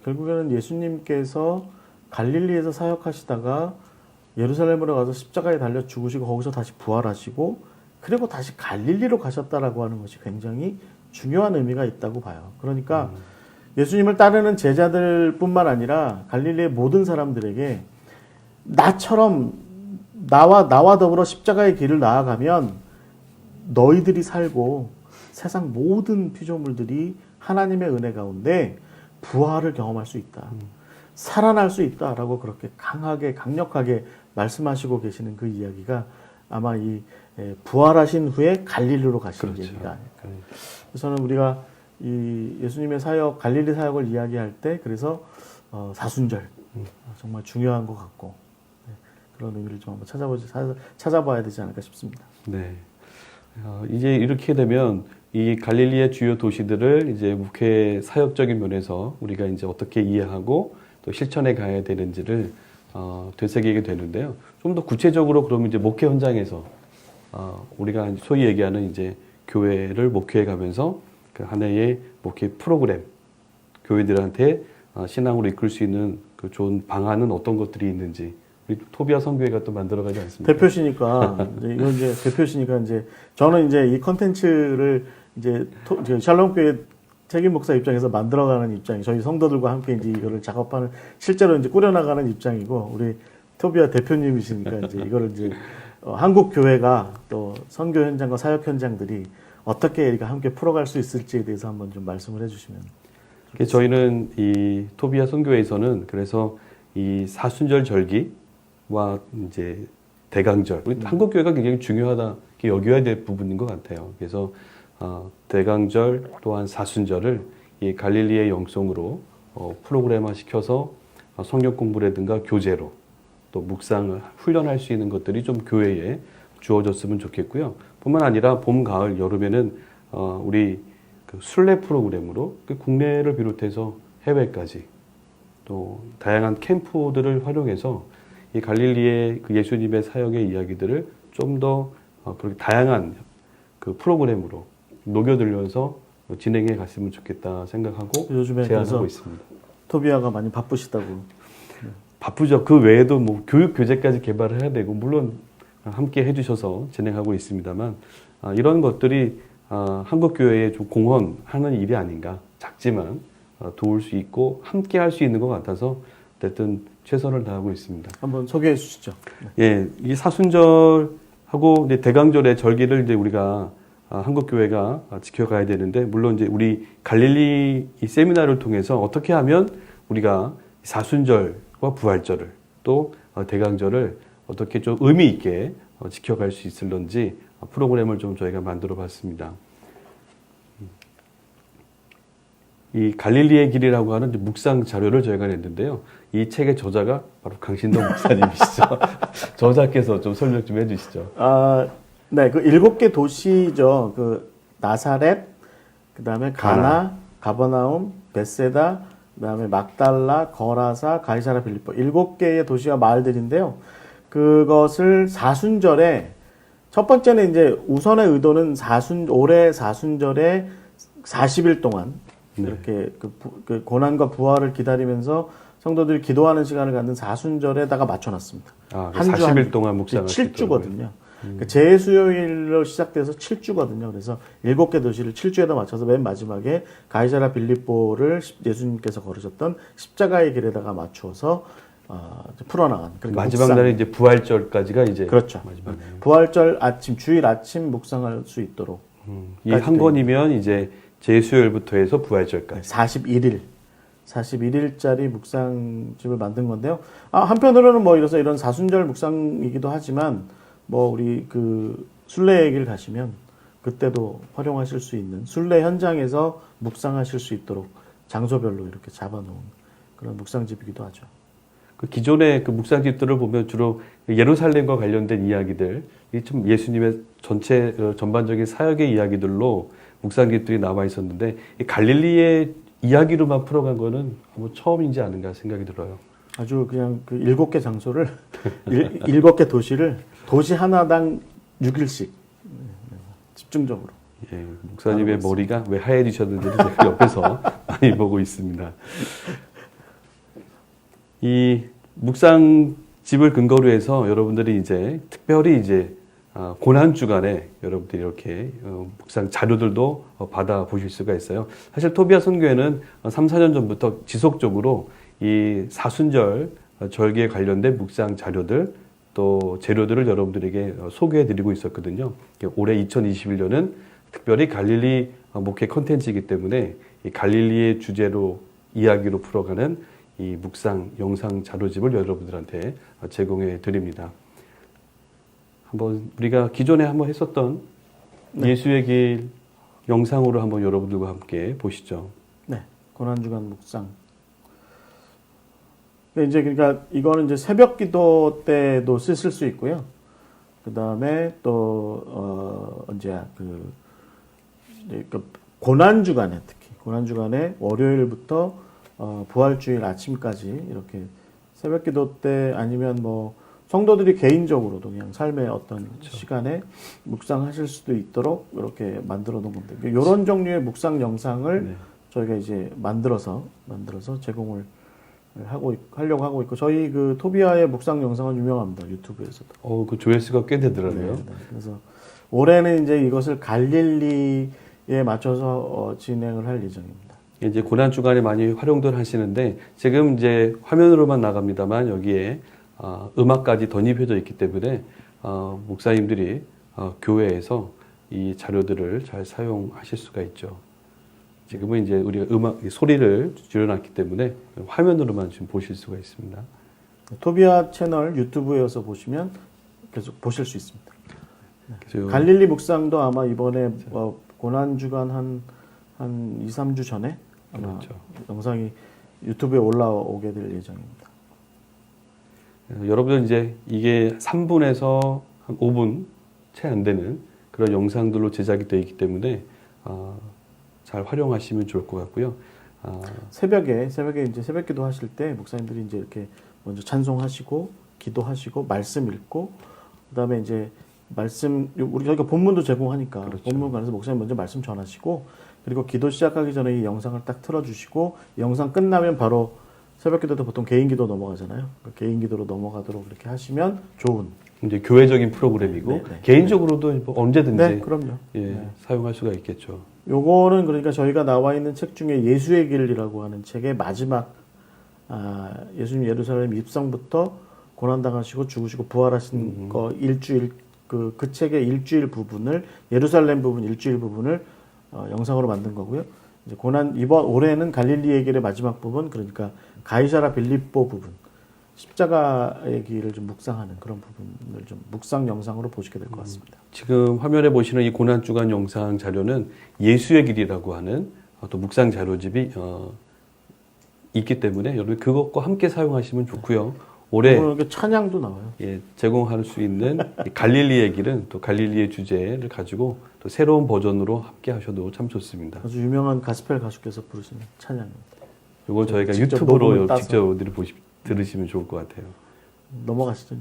결국에는 예수님께서 갈릴리에서 사역하시다가 예루살렘으로 가서 십자가에 달려 죽으시고 거기서 다시 부활하시고 그리고 다시 갈릴리로 가셨다라고 하는 것이 굉장히 중요한 의미가 있다고 봐요. 그러니까 예수님을 따르는 제자들뿐만 아니라 갈릴리의 모든 사람들에게 나처럼 나와 더불어 십자가의 길을 나아가면 너희들이 살고 세상 모든 피조물들이 하나님의 은혜 가운데 부활을 경험할 수 있다. 살아날 수 있다라고 그렇게 강력하게 말씀하시고 계시는 그 이야기가 아마 이 부활하신 후에 갈릴리로 가신 그렇죠. 얘기가 아닐까. 저는 우리가 이 예수님의 사역, 갈릴리 사역을 이야기할 때 그래서 사순절 정말 중요한 것 같고 그런 의미를 좀 한번 찾아봐야 되지 않을까 싶습니다. 네. 이제 이렇게 되면 이 갈릴리의 주요 도시들을 이제 목회 사역적인 면에서 우리가 이제 어떻게 이해하고 또 실천해 가야 되는지를 되새기게 되는데요. 좀 더 구체적으로 그러면 이제 목회 현장에서 우리가 소위 얘기하는 이제 교회를 목회해 가면서 그 한 해의 목회 프로그램, 교회들한테 신앙으로 이끌 수 있는 그 좋은 방안은 어떤 것들이 있는지 우리 토비아 선교회가 또 만들어가지 않습니까? 대표시니까 이건 이제 대표시니까 이제 저는 이제 이 컨텐츠를 이제 샬롬교회 책임 목사 입장에서 만들어가는 입장이 저희 성도들과 함께 이제 이거를 작업하는 실제로 이제 꾸려나가는 입장이고 우리 토비아 대표님이시니까 이제 이거를 이제 한국 교회가 또 선교 현장과 사역 현장들이 어떻게 우리가 함께 풀어갈 수 있을지에 대해서 한번 좀 말씀을 해주시면. 저희는 이 토비아 선교회에서는 그래서 이 사순절 절기와 이제 대강절, 우리 한국 교회가 굉장히 중요하다 여겨야 될 부분인 것 같아요. 그래서 대강절 또한 사순절을 이 갈릴리의 영성으로 프로그램화 시켜서 성경 공부라든가 교재로 또 묵상을 훈련할 수 있는 것들이 좀 교회에 주어졌으면 좋겠고요. 뿐만 아니라 봄, 가을, 여름에는 우리 그 순례 프로그램으로 국내를 비롯해서 해외까지 또 다양한 캠프들을 활용해서 이 갈릴리의 그 예수님의 사역의 이야기들을 좀 더 그렇게 다양한 그 프로그램으로 녹여들려서 진행해 갔으면 좋겠다 생각하고 요즘에 제안하고 있습니다. 토비아가 많이 바쁘시다고. 바쁘죠. 그 외에도 뭐 교육 교재까지 개발을 해야 되고 물론 함께 해주셔서 진행하고 있습니다만 이런 것들이 한국 교회에 좀 공헌하는 일이 아닌가. 작지만 도울 수 있고 함께 할 수 있는 것 같아서 어쨌든 최선을 다하고 있습니다. 한번 소개해 주시죠. 예, 이 사순절하고 이제 대강절의 절기를 이제 우리가 한국 교회가 지켜가야 되는데 물론 이제 우리 갈릴리 이 세미나를 통해서 어떻게 하면 우리가 사순절과 부활절을 또 대강절을 어떻게 좀 의미 있게 지켜갈 수 있을런지 프로그램을 좀 저희가 만들어 봤습니다. 이 갈릴리의 길이라고 하는 묵상 자료를 저희가 냈는데요. 이 책의 저자가 바로 강신동 목사님이시죠. 저자께서 좀 설명 좀 해주시죠. 네, 그 7개 도시죠. 그 나사렛, 그 다음에 가나, 가버나움, 베세다, 그 다음에 막달라, 거라사, 가이사라 빌립보 7개의 도시와 마을들인데요. 그것을 사순절에 첫 번째는 이제 우선의 의도는 올해 사순절에 40일 동안 이렇게 그 고난과 부활을 기다리면서 성도들이 기도하는 시간을 갖는 사순절에다가 맞춰놨습니다. 한 40일 동안 묵상을 7주거든요. 그러니까 재수요일로 시작돼서 7주거든요. 그래서 7개 도시를 7주에다 맞춰서 맨 마지막에 가이사라 빌립보를 예수님께서 걸으셨던 십자가의 길에다가 맞추어서 풀어나간. 그러니까 마지막 날에 이제 부활절까지가 이제 그렇죠. 마지막이네요. 부활절 아침, 주일 아침 묵상할 수 있도록. 이 한 권이면 이제 재수요일부터 해서 부활절까지. 41일짜리 묵상집을 만든 건데요. 한편으로는 뭐 이런 사순절 묵상이기도 하지만 뭐 우리 그 순례 얘기를 가시면 그때도 활용하실 수 있는 순례 현장에서 묵상하실 수 있도록 장소별로 이렇게 잡아놓은 그런 묵상집이기도 하죠. 그 기존의 그 묵상집들을 보면 주로 예루살렘과 관련된 이야기들, 좀 예수님의 전체 전반적인 사역의 이야기들로 묵상집들이 남아 있었는데 이 갈릴리의 이야기로만 풀어간 거는 뭐 처음이지 않은가 생각이 들어요. 아주 그냥 그 7개 장소를 7개 도시를 도시 하나당 6일씩 집중적으로. 예, 목사님의 머리가 왜 하얘지셨는지 제가 옆에서 많이 보고 있습니다. 이 묵상집을 근거로 해서 여러분들이 이제 특별히 이제 고난 주간에 여러분들이 이렇게 묵상 자료들도 받아 보실 수가 있어요. 사실 토비아 선교회는 3, 4년 전부터 지속적으로 이 사순절 절기에 관련된 묵상 자료들 또 재료들을 여러분들에게 소개해 드리고 있었거든요. 올해 2021년은 특별히 갈릴리 목회 컨텐츠이기 때문에 이 갈릴리의 주제로 이야기로 풀어가는 이 묵상 영상 자료집을 여러분들한테 제공해 드립니다. 한번 우리가 기존에 한번 했었던 예수의 길 영상으로 한번 여러분들과 함께 보시죠. 네, 고난주간 묵상. 이제 그러니까 이거는 이제 새벽기도 때도 쓰실 수 있고요. 그 다음에 또 언제야 그 고난주간에 특히 고난주간에 월요일부터 부활주일 아침까지 이렇게 새벽기도 때 아니면 뭐 성도들이 개인적으로도 그냥 삶의 어떤 시간에 묵상하실 수도 있도록 이렇게 만들어 놓은 겁니다. 이런 종류의 묵상 영상을 저희가 이제 만들어서 제공을 하려고 하고 있고 저희 그 토비아의 묵상 영상은 유명합니다. 유튜브에서도. 그 조회수가 꽤 되더라고요. 네. 그래서 올해는 이제 이것을 갈릴리에 맞춰서 진행을 할 예정입니다. 이제 고난 주간에 많이 활용들 하시는데 지금 이제 화면으로만 나갑니다만 여기에 음악까지 덧입혀져 있기 때문에 목사님들이 교회에서 이 자료들을 잘 사용하실 수가 있죠. 지금은 이제 우리가 소리를 줄여놨기 때문에 화면으로만 지금 보실 수가 있습니다. 토비아 채널 유튜브에서 보시면 계속 보실 수 있습니다. 그래서 갈릴리 묵상도 아마 이번에 고난 주간 한 2, 3주 전에 아마 그렇죠. 영상이 유튜브에 올라오게 될 예정입니다. 여러분들 이제 이게 3분에서 한 5분 채 안 되는 그런 영상들로 제작이 되어 있기 때문에 잘 활용하시면 좋을 것 같고요. 새벽에 이제 새벽기도 하실 때 목사님들이 이제 이렇게 먼저 찬송하시고 기도하시고 말씀 읽고 그다음에 이제 우리 저희가 본문도 제공하니까 그렇죠. 본문 관해서 목사님 먼저 말씀 전하시고 그리고 기도 시작하기 전에 이 영상을 딱 틀어주시고 이 영상 끝나면 바로 새벽기도도 보통 개인기도 넘어가잖아요. 그 개인기도로 넘어가도록 이렇게 하시면 좋은. 이제 교회적인 프로그램이고 네. 개인적으로도 뭐 언제든지 네, 그럼요. 사용할 수가 있겠죠. 요거는 그러니까 저희가 나와 있는 책 중에 예수의 길이라고 하는 책의 마지막 예수님 예루살렘 입성부터 고난당하시고 죽으시고 부활하신 거 일주일 그 책의 일주일 부분을 예루살렘 부분 일주일 부분을 영상으로 만든 거고요. 이제 이번 올해는 갈릴리의 길의 마지막 부분 그러니까 가이사라 빌립보 부분 십자가의 길을 좀 묵상하는 그런 부분을 좀 묵상 영상으로 보시게 될 것 같습니다. 지금 화면에 보시는 이 고난 주간 영상 자료는 예수의 길이라고 하는 또 묵상 자료집이 있기 때문에 여러분 그것과 함께 사용하시면 좋고요. 올해 이렇게 찬양도 나와요. 제공할 수 있는 이 갈릴리의 길은 또 갈릴리의 주제를 가지고 또 새로운 버전으로 함께 하셔도 참 좋습니다. 아주 유명한 가스펠 가수께서 부르시는 찬양입니다. 이걸 저희가 직접 유튜브로 녹음을 따서. 직접 들으시면 좋을 것 같아요. 넘어가시죠.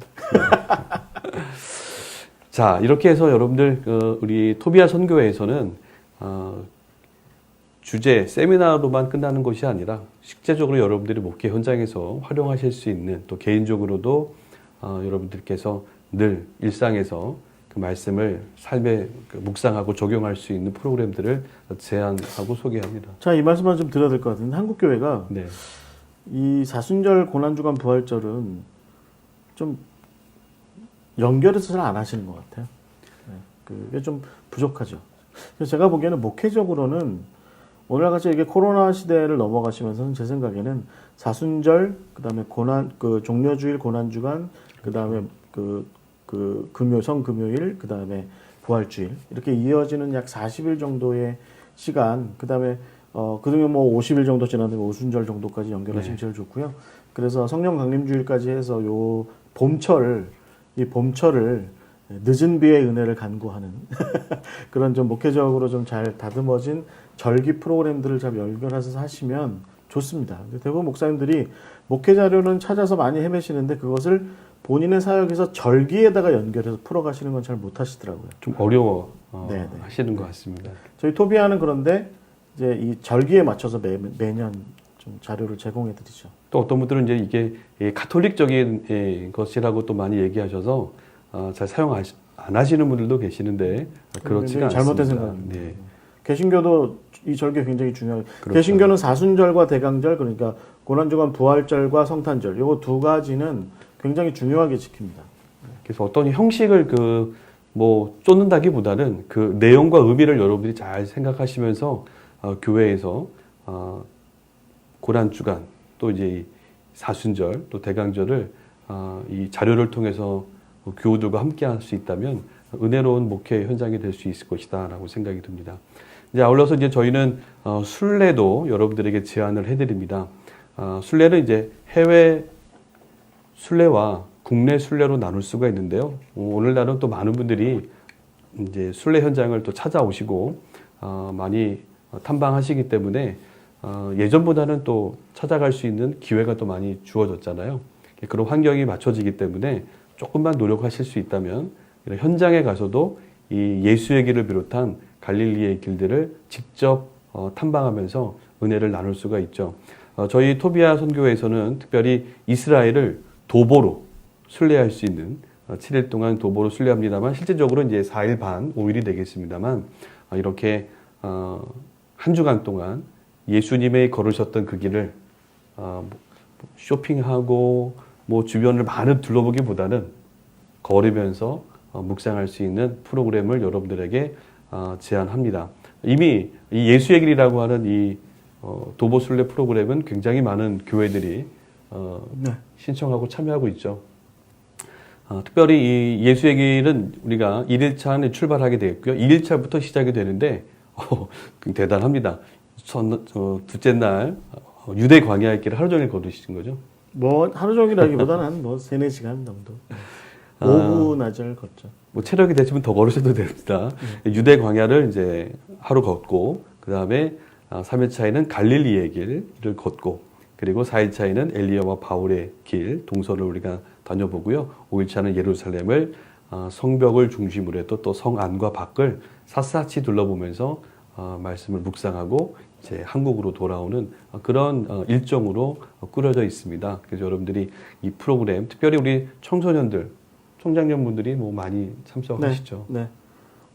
자, 이렇게 해서 여러분들 우리 토비아 선교회에서는 주제 세미나로만 끝나는 것이 아니라 실제적으로 여러분들이 목회 현장에서 활용하실 수 있는 또 개인적으로도 여러분들께서 늘 일상에서 그 말씀을 삶에 묵상하고 적용할 수 있는 프로그램들을 제안하고 소개합니다. 자, 이 말씀만 좀 드려야 될 것 같은데 한국 교회가 네. 이 사순절 고난주간 부활절은 좀 연결해서 잘 안 하시는 것 같아요. 그게 좀 부족하죠. 그래서 제가 보기에는 목회적으로는 오늘같이 이게 코로나 시대를 넘어가시면서는 제 생각에는 사순절, 그다음에 종려주일 고난주간, 그다음에 성금요일, 그다음에 부활주일 이렇게 이어지는 약 40일 정도의 시간, 그다음에 그중에 뭐 50일 정도 지났는데 오순절 정도까지 연결하시면 제일 좋고요. 그래서 성령 강림주일까지 해서 이 봄철을 늦은 비의 은혜를 간구하는 그런 좀 목회적으로 좀 잘 다듬어진 절기 프로그램들을 잘 연결해서 하시면 좋습니다. 대부분 목사님들이 목회 자료는 찾아서 많이 헤매시는데 그것을 본인의 사역에서 절기에다가 연결해서 풀어가시는 건 잘 못하시더라고요. 좀 어려워 하시는 것 같습니다. 저희 토비아는 그런데 이제 이 절기에 맞춰서 매년 좀 자료를 제공해 드리죠. 또 어떤 분들은 이제 이게 가톨릭적인 것이라고 또 많이 얘기하셔서 잘 사용 안 하시는 분들도 계시는데 그렇지가 않습니다. 잘못된 생각입니다. 네. 개신교도 이 절기 굉장히 중요해요. 그렇죠. 개신교는 사순절과 대강절 그러니까 고난주간 부활절과 성탄절 이거 두 가지는 굉장히 중요하게 지킵니다. 그래서 어떤 형식을 쫓는다기보다는 그 내용과 의미를 여러분들이 잘 생각하시면서 교회에서 고난주간 또 이제 이 사순절 또 대강절을 이 자료를 통해서 교우들과 함께 할 수 있다면 은혜로운 목회 현장이 될 수 있을 것이다라고 생각이 듭니다. 이제 아울러서 이제 저희는 순례도 여러분들에게 제안을 해드립니다. 순례는 이제 해외 순례와 국내 순례로 나눌 수가 있는데요. 오늘날은 또 많은 분들이 이제 순례 현장을 또 찾아오시고 많이 탐방하시기 때문에 예전보다는 또 찾아갈 수 있는 기회가 또 많이 주어졌잖아요. 그런 환경이 맞춰지기 때문에 조금만 노력하실 수 있다면 현장에 가서도 이 예수의 길을 비롯한 갈릴리의 길들을 직접 탐방하면서 은혜를 나눌 수가 있죠. 저희 토비아 선교회에서는 특별히 이스라엘을 도보로 순례할 수 있는 7일 동안 도보로 순례합니다만 실제적으로 이제 4일 반, 5일이 되겠습니다만 이렇게 한 주간 동안 예수님의 걸으셨던 그 길을 쇼핑하고 뭐 주변을 많이 둘러보기보다는 걸으면서 묵상할 수 있는 프로그램을 여러분들에게 제안합니다. 이미 이 예수의 길이라고 하는 이 도보 순례 프로그램은 굉장히 많은 교회들이 네. 신청하고 참여하고 있죠. 특별히 이 예수의 길은 우리가 1일차에 출발하게 되겠고요. 2일차부터 시작이 되는데 대단합니다. 둘째 날 유대 광야의 길을 하루 종일 걸으신 거죠? 뭐 하루 종일하기보다는 한 뭐 3-4시간 정도. 오후 낮을 걷죠. 뭐 체력이 되시면 더 걸으셔도 됩니다. 유대 광야를 이제 하루 걷고 그 다음에 3일차에는 갈릴리의 길을 걷고 그리고 4일차에는 엘리야와 바울의 길 동서를 우리가 다녀보고요. 5일차는 예루살렘을 성벽을 중심으로 해도 또 성 안과 밖을 샅샅이 둘러보면서 말씀을 묵상하고 이제 한국으로 돌아오는 그런 일정으로 꾸려져 있습니다. 그래서 여러분들이 이 프로그램 특별히 우리 청소년들, 청장년분들이 뭐 많이 참석하시죠. 네.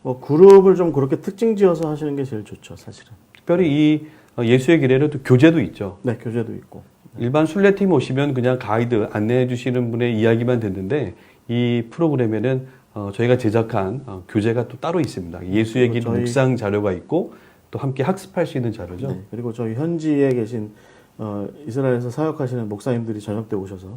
뭐 그룹을 좀 그렇게 특징 지어서 하시는 게 제일 좋죠, 사실은. 특별히 이 예수의 길에는 또 교재도 있죠. 네, 교재도 있고. 일반 순례팀 오시면 그냥 가이드 안내해 주시는 분의 이야기만 듣는데 이 프로그램에는 저희가 제작한 교재가 또 따로 있습니다. 예수의 길 묵상 자료가 있고 또 함께 학습할 수 있는 자료죠. 네, 그리고 저희 현지에 계신 이스라엘에서 사역하시는 목사님들이 저녁 때 오셔서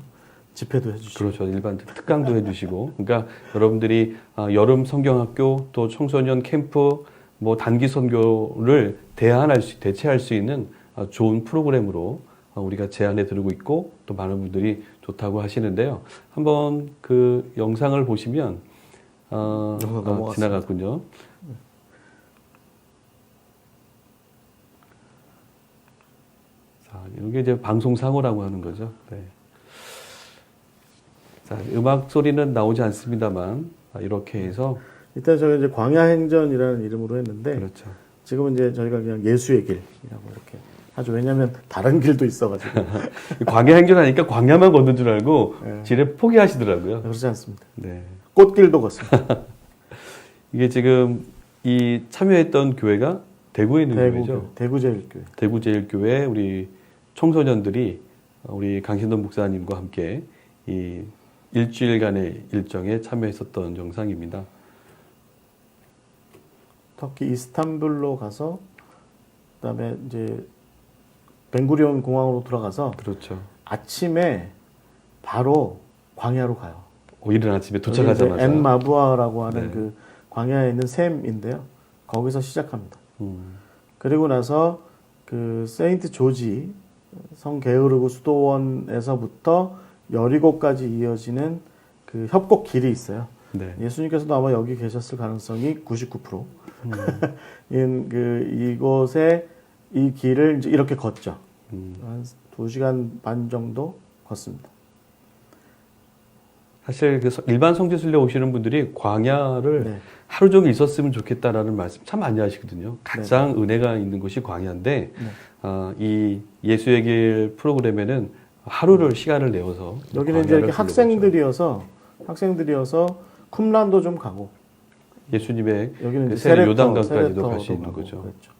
집회도 해주시고. 그렇죠. 일반 특강도 해주시고. 그러니까 여러분들이 여름 성경학교 또 청소년 캠프 뭐 단기 선교를 대체할 수 있는 좋은 프로그램으로 우리가 제안해 드리고 있고 또 많은 분들이 좋다고 하시는데요. 한번 그 영상을 보시면 지나갔군요. 자, 이게 이제 방송 사고라고 하는 거죠. 네. 자, 음악 소리는 나오지 않습니다만 이렇게 해서 이때 저희 이제 광야행전이라는 이름으로 했는데 그렇죠. 지금은 이제 저희가 그냥 예수의 길이라고 이렇게 하죠. 왜냐하면 다른 길도 있어가지고. 광야 행전하니까 광야만 걷는 줄 알고 네. 지뢰 포기하시더라고요. 그렇지 않습니다. 네. 꽃길도 걷습니다. 이게 지금 이 참여했던 교회가 대구에 있는 교회죠. 대구제일교회. 대구제일교회 우리 청소년들이 우리 강신동 목사님과 함께 이 일주일간의 일정에 참여했었던 영상입니다. 터키 이스탄불로 가서 그다음에 이제 벤구리온 공항으로 들어가서 그렇죠. 아침에 바로 광야로 가요. 이른 아침에 도착하자마자 엔마부아라고 하는 네. 그 광야에 있는 샘인데요. 거기서 시작합니다. 그리고 나서 그 세인트 조지 성 게으르그 수도원에서부터 여리고까지 이어지는 그 협곡 길이 있어요. 네. 예수님께서도 아마 여기 계셨을 가능성이 99%. 이곳에 이 길을 이제 이렇게 걷죠. 한 2시간 반 정도 걷습니다. 사실 그 일반 성지순례 오시는 분들이 광야를 네. 하루 종일 있었으면 좋겠다라는 말씀 참 많이 하시거든요. 가장 은혜가 있는 곳이 광야인데 이 예수의 길 프로그램에는 하루를 시간을 내어서 여기는 이제 이렇게 학생들이어서 쿰란도 좀 가고 예수님의 여기는 이제 세례 요단강까지도 세레터도 갈 수 있는 가고 거죠. 그랬죠.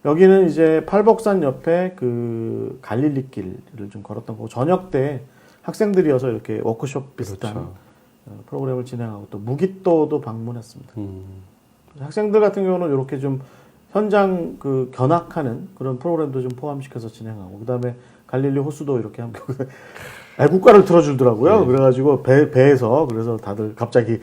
여기는 이제 팔복산 옆에 그 갈릴리 길을 좀 걸었던 거고 저녁 때 학생들이어서 이렇게 워크숍 비슷한 그렇죠. 프로그램을 진행하고 또 무기또도 방문했습니다. 학생들 같은 경우는 이렇게 좀 현장 그 견학하는 그런 프로그램도 좀 포함시켜서 진행하고 그다음에 갈릴리 호수도 이렇게 함께 애국가를 틀어주더라고요. 네. 그래가지고 배에서 그래서 다들 갑자기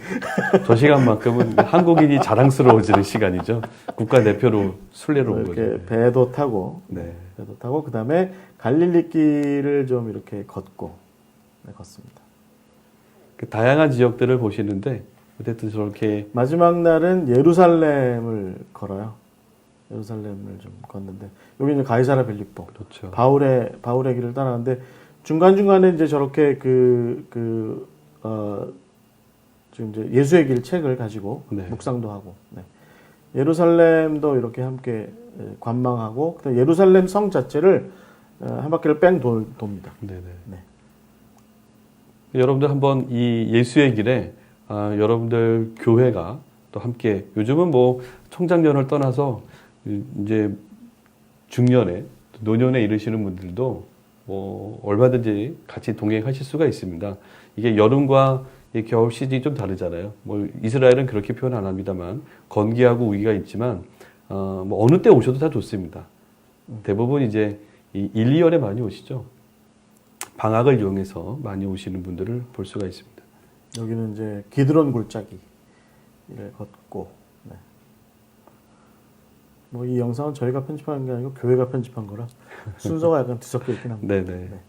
저 시간만큼은 한국인이 자랑스러워지는 시간이죠. 국가대표로 순례로 온 이렇게 거죠. 배도 타고 네. 배도 타고 그다음에 갈릴리 길을 좀 이렇게 걷고 걷습니다. 그 다양한 지역들을 보시는데 어쨌든 저렇게 마지막 날은 예루살렘을 걸어요. 예루살렘을 좀 걷는데 여기 이제 가이사라 빌립보, 그렇죠. 바울의 길을 따라가는데 중간 중간에 이제 저렇게 지금 이제 예수의 길 책을 가지고 네. 묵상도 하고 예루살렘도 이렇게 함께 관망하고 그다음 예루살렘 성 자체를 한 바퀴를 뺑 돕니다. 네네. 네. 여러분들 한번 이 예수의 길에 여러분들 교회가 또 함께 요즘은 뭐 청장년을 떠나서 이제 중년에 노년에 이르시는 분들도 뭐 얼마든지 같이 동행하실 수가 있습니다. 이게 여름과 이 겨울 시즌이 좀 다르잖아요. 뭐 이스라엘은 그렇게 표현 안 합니다만 건기하고 우기가 있지만 뭐 어느 때 오셔도 다 좋습니다. 대부분 이제 이 1, 2월에 많이 오시죠. 방학을 이용해서 많이 오시는 분들을 볼 수가 있습니다. 여기는 이제 기드론 골짜기를 걷고, 네. 뭐 이 영상은 저희가 편집한 게 아니고 교회가 편집한 거라 순서가 약간 뒤섞여 있긴 합니다. 네네. 네.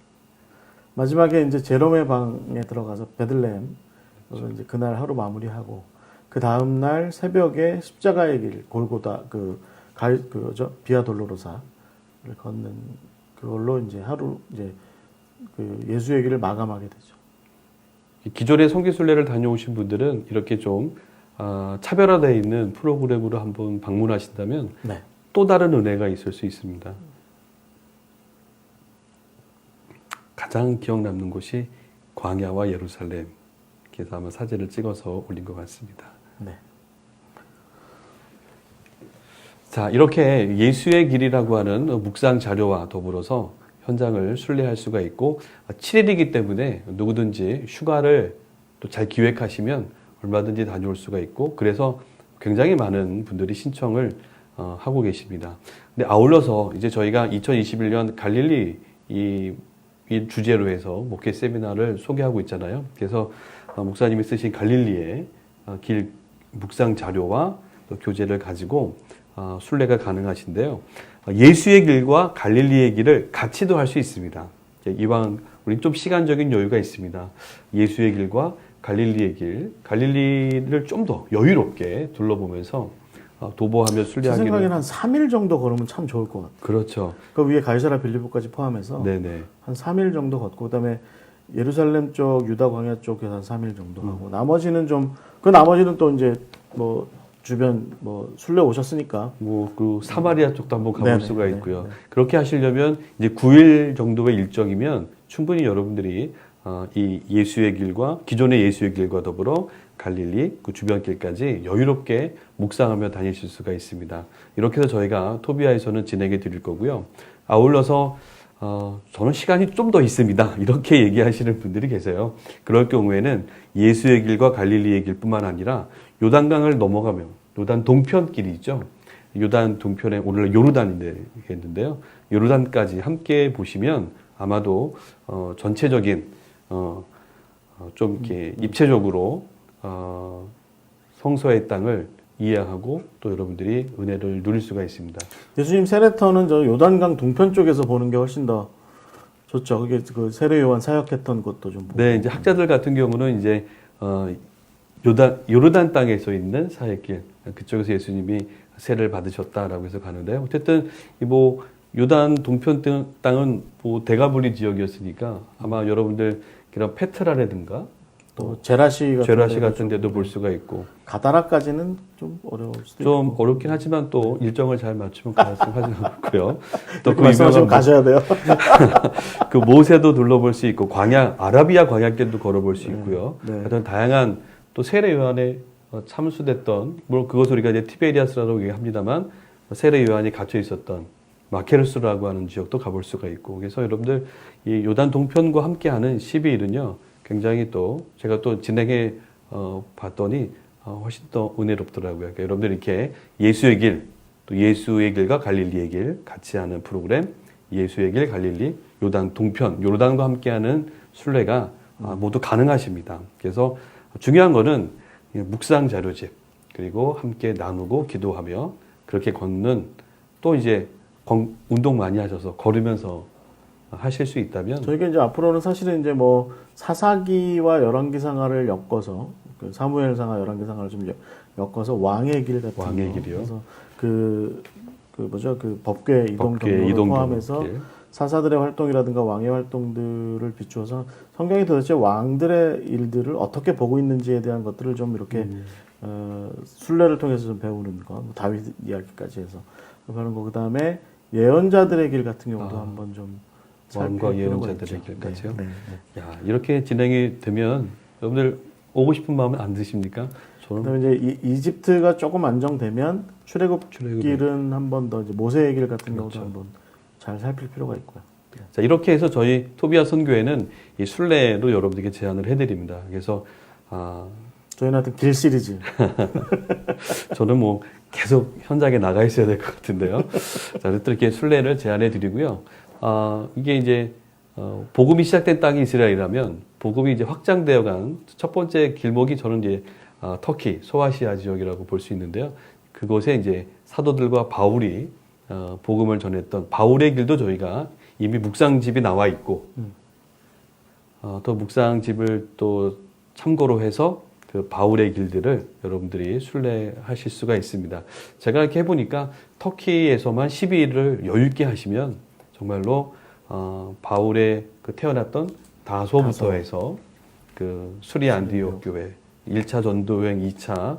마지막에 이제 제롬의 방에 들어가서 베들레헴, 이제 그날 하루 마무리하고 그 다음 날 새벽에 십자가의 길 골고다 비아 돌로로사를 걷는 그걸로 이제 하루 이제 그 예수의 길을 마감하게 되죠. 기존의 성기순례를 다녀오신 분들은 이렇게 좀 차별화되어 있는 프로그램으로 한번 방문하신다면 네. 또 다른 은혜가 있을 수 있습니다. 가장 기억 남는 곳이 광야와 예루살렘. 그래서 아마 사진을 찍어서 올린 것 같습니다. 네. 자, 이렇게 예수의 길이라고 하는 묵상 자료와 더불어서 현장을 순례할 수가 있고 7일이기 때문에 누구든지 휴가를 또 잘 기획하시면 얼마든지 다녀올 수가 있고 그래서 굉장히 많은 분들이 신청을 하고 계십니다. 근데 아울러서 이제 저희가 2021년 갈릴리 이 주제로 해서 목회 세미나를 소개하고 있잖아요. 그래서 목사님이 쓰신 갈릴리의 길 묵상 자료와 또 교재를 가지고 순례가 가능하신데요. 예수의 길과 갈릴리의 길을 같이도 할 수 있습니다. 이왕 우리 좀 시간적인 여유가 있습니다. 예수의 길과 갈릴리의 길, 갈릴리를 좀 더 여유롭게 둘러보면서 도보하며 제 순례하기는 생각에는 한 3일 정도 걸으면 참 좋을 것 같아요. 그렇죠. 그 위에 가이사라 빌리보까지 포함해서 네네. 한 3일 정도 걷고 그다음에 예루살렘 쪽, 유다 광야 쪽에서 한 3일 정도 하고 나머지는 나머지는 또 이제 뭐 주변 뭐 순례 오셨으니까 그 사마리아 쪽도 한번 가볼 네네, 수가 네, 있고요. 네. 그렇게 하시려면 이제 9일 정도의 일정이면 충분히 여러분들이 이 예수의 길과 기존의 예수의 길과 더불어 갈릴리 그 주변 길까지 여유롭게 묵상하며 다니실 수가 있습니다. 이렇게 해서 저희가 토비아에서는 진행해 드릴 거고요. 아울러서 저는 시간이 좀 더 있습니다. 이렇게 얘기하시는 분들이 계세요. 그럴 경우에는 예수의 길과 갈릴리의 길뿐만 아니라 요단강을 넘어가면 요단 동편 길이 있죠. 요단 동편에 오늘 요르단인데요. 요르단까지 함께 보시면 아마도 전체적인 좀 이렇게 입체적으로 성서의 땅을 이해하고 또 여러분들이 은혜를 누릴 수가 있습니다. 예수님 세례터는 저 요단강 동편 쪽에서 보는 게 훨씬 더 좋죠. 그게 그 세례 요한 사역했던 것도 좀 보고. 네, 이제 학자들 같은 경우는 이제 요르단 땅에서 있는 사역길 그쪽에서 예수님이 세례를 받으셨다라고 해서 가는데요. 어쨌든 뭐 요단 동편 땅은 뭐 대가볼리 지역이었으니까 아마 여러분들 그런 페트라라든가 또 제라시 같은 데도 볼 수가 있고 가다라까지는 좀 어려울 수도 좀 있고. 어렵긴 하지만 또 일정을 잘 맞추면 가능하지 않고요. 또 그 말씀하시면 가셔야 돼요. 그 모세도 둘러볼 수 있고 아라비아 광야길도 걸어볼 수 있고요. 네. 하여튼 다양한 또 세례 요한에 참수됐던 물론 그것을 우리가 이제 티베리아스라고 얘기합니다만 세례 요한이 갇혀 있었던 마케르스라고 하는 지역도 가볼 수가 있고 그래서 여러분들 이 요단 동편과 함께하는 12일은요 굉장히 또 제가 또 진행해 봤더니 훨씬 더 은혜롭더라고요. 그러니까 여러분들 이렇게 예수의 길, 또 예수의 길과 갈릴리의 길 같이 하는 프로그램, 예수의 길, 갈릴리, 요단 동편, 요르단과 함께하는 순례가 모두 가능하십니다. 그래서 중요한 거는 묵상 자료집 그리고 함께 나누고 기도하며 그렇게 걷는 또 이제 운동 많이 하셔서 걸으면서 하실 수 있다면 저희가 이제 앞으로는 사실은 이제 뭐 사사기와 열왕기상하를 엮어서 그 사무엘상하 열왕기상하를 좀 엮어서 왕의 길 같은 왕의 거. 길이요. 그래서 그 법궤 이동 경로를 포함해서 길. 사사들의 활동이라든가 왕의 활동들을 비추어서 성경이 도대체 왕들의 일들을 어떻게 보고 있는지에 대한 것들을 좀 이렇게 순례를 통해서 좀 배우는 거, 뭐 다윗 이야기까지 해서 그런 거. 그다음에 예언자들의 길 같은 경우도 한번 좀 왕과 살필 필요가 예언자들의 있죠. 길까지요. 네, 네. 야, 이렇게 진행이 되면 여러분들 오고 싶은 마음은 안 드십니까? 저는 그다음에 이제 이집트가 조금 안정되면 출애굽. 출애굽길은 한 번 더 이제 모세의 길 같은 그렇죠. 경우도 한번 잘 살필 필요가 있고요. 자, 이렇게 해서 저희 토비아 선교회는 이 순례로 여러분들께 제안을 해드립니다. 그래서 저희는 하여튼 길 시리즈. 저는 뭐 계속 현장에 나가 있어야 될 것 같은데요. 자, 그래서 이렇게 순례를 제안해 드리고요. 이게 이제 복음이 시작된 땅이 이스라엘이라면 복음이 이제 확장되어 간 첫 번째 길목이 저는 이제 터키, 소아시아 지역이라고 볼 수 있는데요. 그곳에 이제 사도들과 바울이 복음을 전했던 바울의 길도 저희가 이미 묵상집이 나와 있고 또 묵상집을 또 참고로 해서 그 바울의 길들을 여러분들이 순례하실 수가 있습니다. 제가 이렇게 해보니까 터키에서만 12일을 여유 있게 하시면 정말로 바울의 그 태어났던 다소부터 해서 그 수리아 안디옥 교회 1차 전도여행, 2차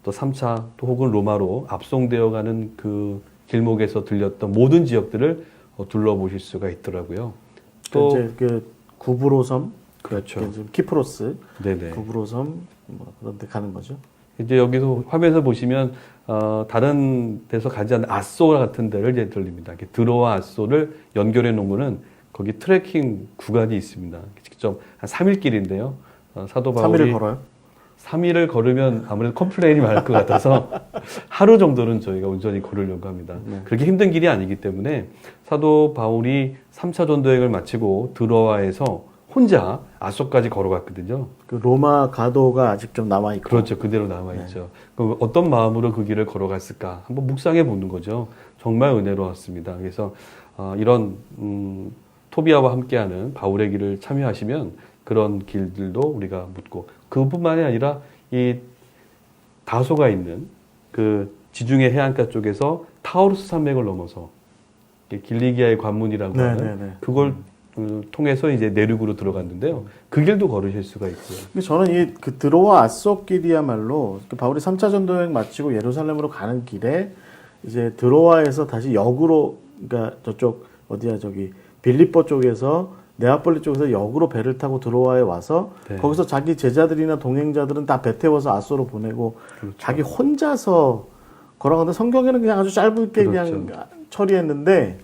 또 3차 또 혹은 로마로 압송되어가는 그 길목에서 들렸던 모든 지역들을 둘러보실 수가 있더라고요. 또 이제 그 구브로섬, 그렇죠. 지금 키프로스, 네네. 구브로섬 뭐 그런 데 가는 거죠. 이제 여기서 화면에서 보시면 다른 데서 가지 않는 아소 같은 데를 이제 들립니다. 이렇게 드로와 아소를 연결해 놓은 거는 거기 트레킹 구간이 있습니다. 직접 한 3일 길인데요. 사도 바울이 3일을 걸어요? 3일을 걸으면 아무래도 컴플레인이 많을 것 같아서 하루 정도는 저희가 온전히 걸으려고 합니다. 네. 그렇게 힘든 길이 아니기 때문에 사도 바울이 3차 전도여행을 마치고 드로아에서 혼자 아소까지 걸어갔거든요. 그 로마 가도가 아직 좀 남아 있고. 그렇죠. 그대로 남아있죠. 그럼 어떤 마음으로 그 길을 걸어갔을까? 한번 묵상해 보는 거죠. 정말 은혜로웠습니다. 그래서 이런 토비아와 함께하는 바울의 길을 참여하시면 그런 길들도 우리가 묻고 그뿐만이 아니라 이 다소가 있는 그 지중해 해안가 쪽에서 타우루스 산맥을 넘어서 길리기아의 관문이라고 하는 그걸 통해서 이제 내륙으로 들어갔는데요. 그 길도 걸으실 수가 있고요. 근데 저는 이 그 드로와 아소 길이야말로 그 바울이 3차 전도여행 마치고 예루살렘으로 가는 길에 이제 드로아에서 다시 역으로 그러니까 저쪽 어디야 저기 빌립보 쪽에서 네아폴리 쪽에서 역으로 배를 타고 드로아에 와서 네. 거기서 자기 제자들이나 동행자들은 다 배 태워서 아소로 보내고 그렇죠. 자기 혼자서 걸어가는데 성경에는 그냥 아주 짧게 그렇죠. 그냥 처리했는데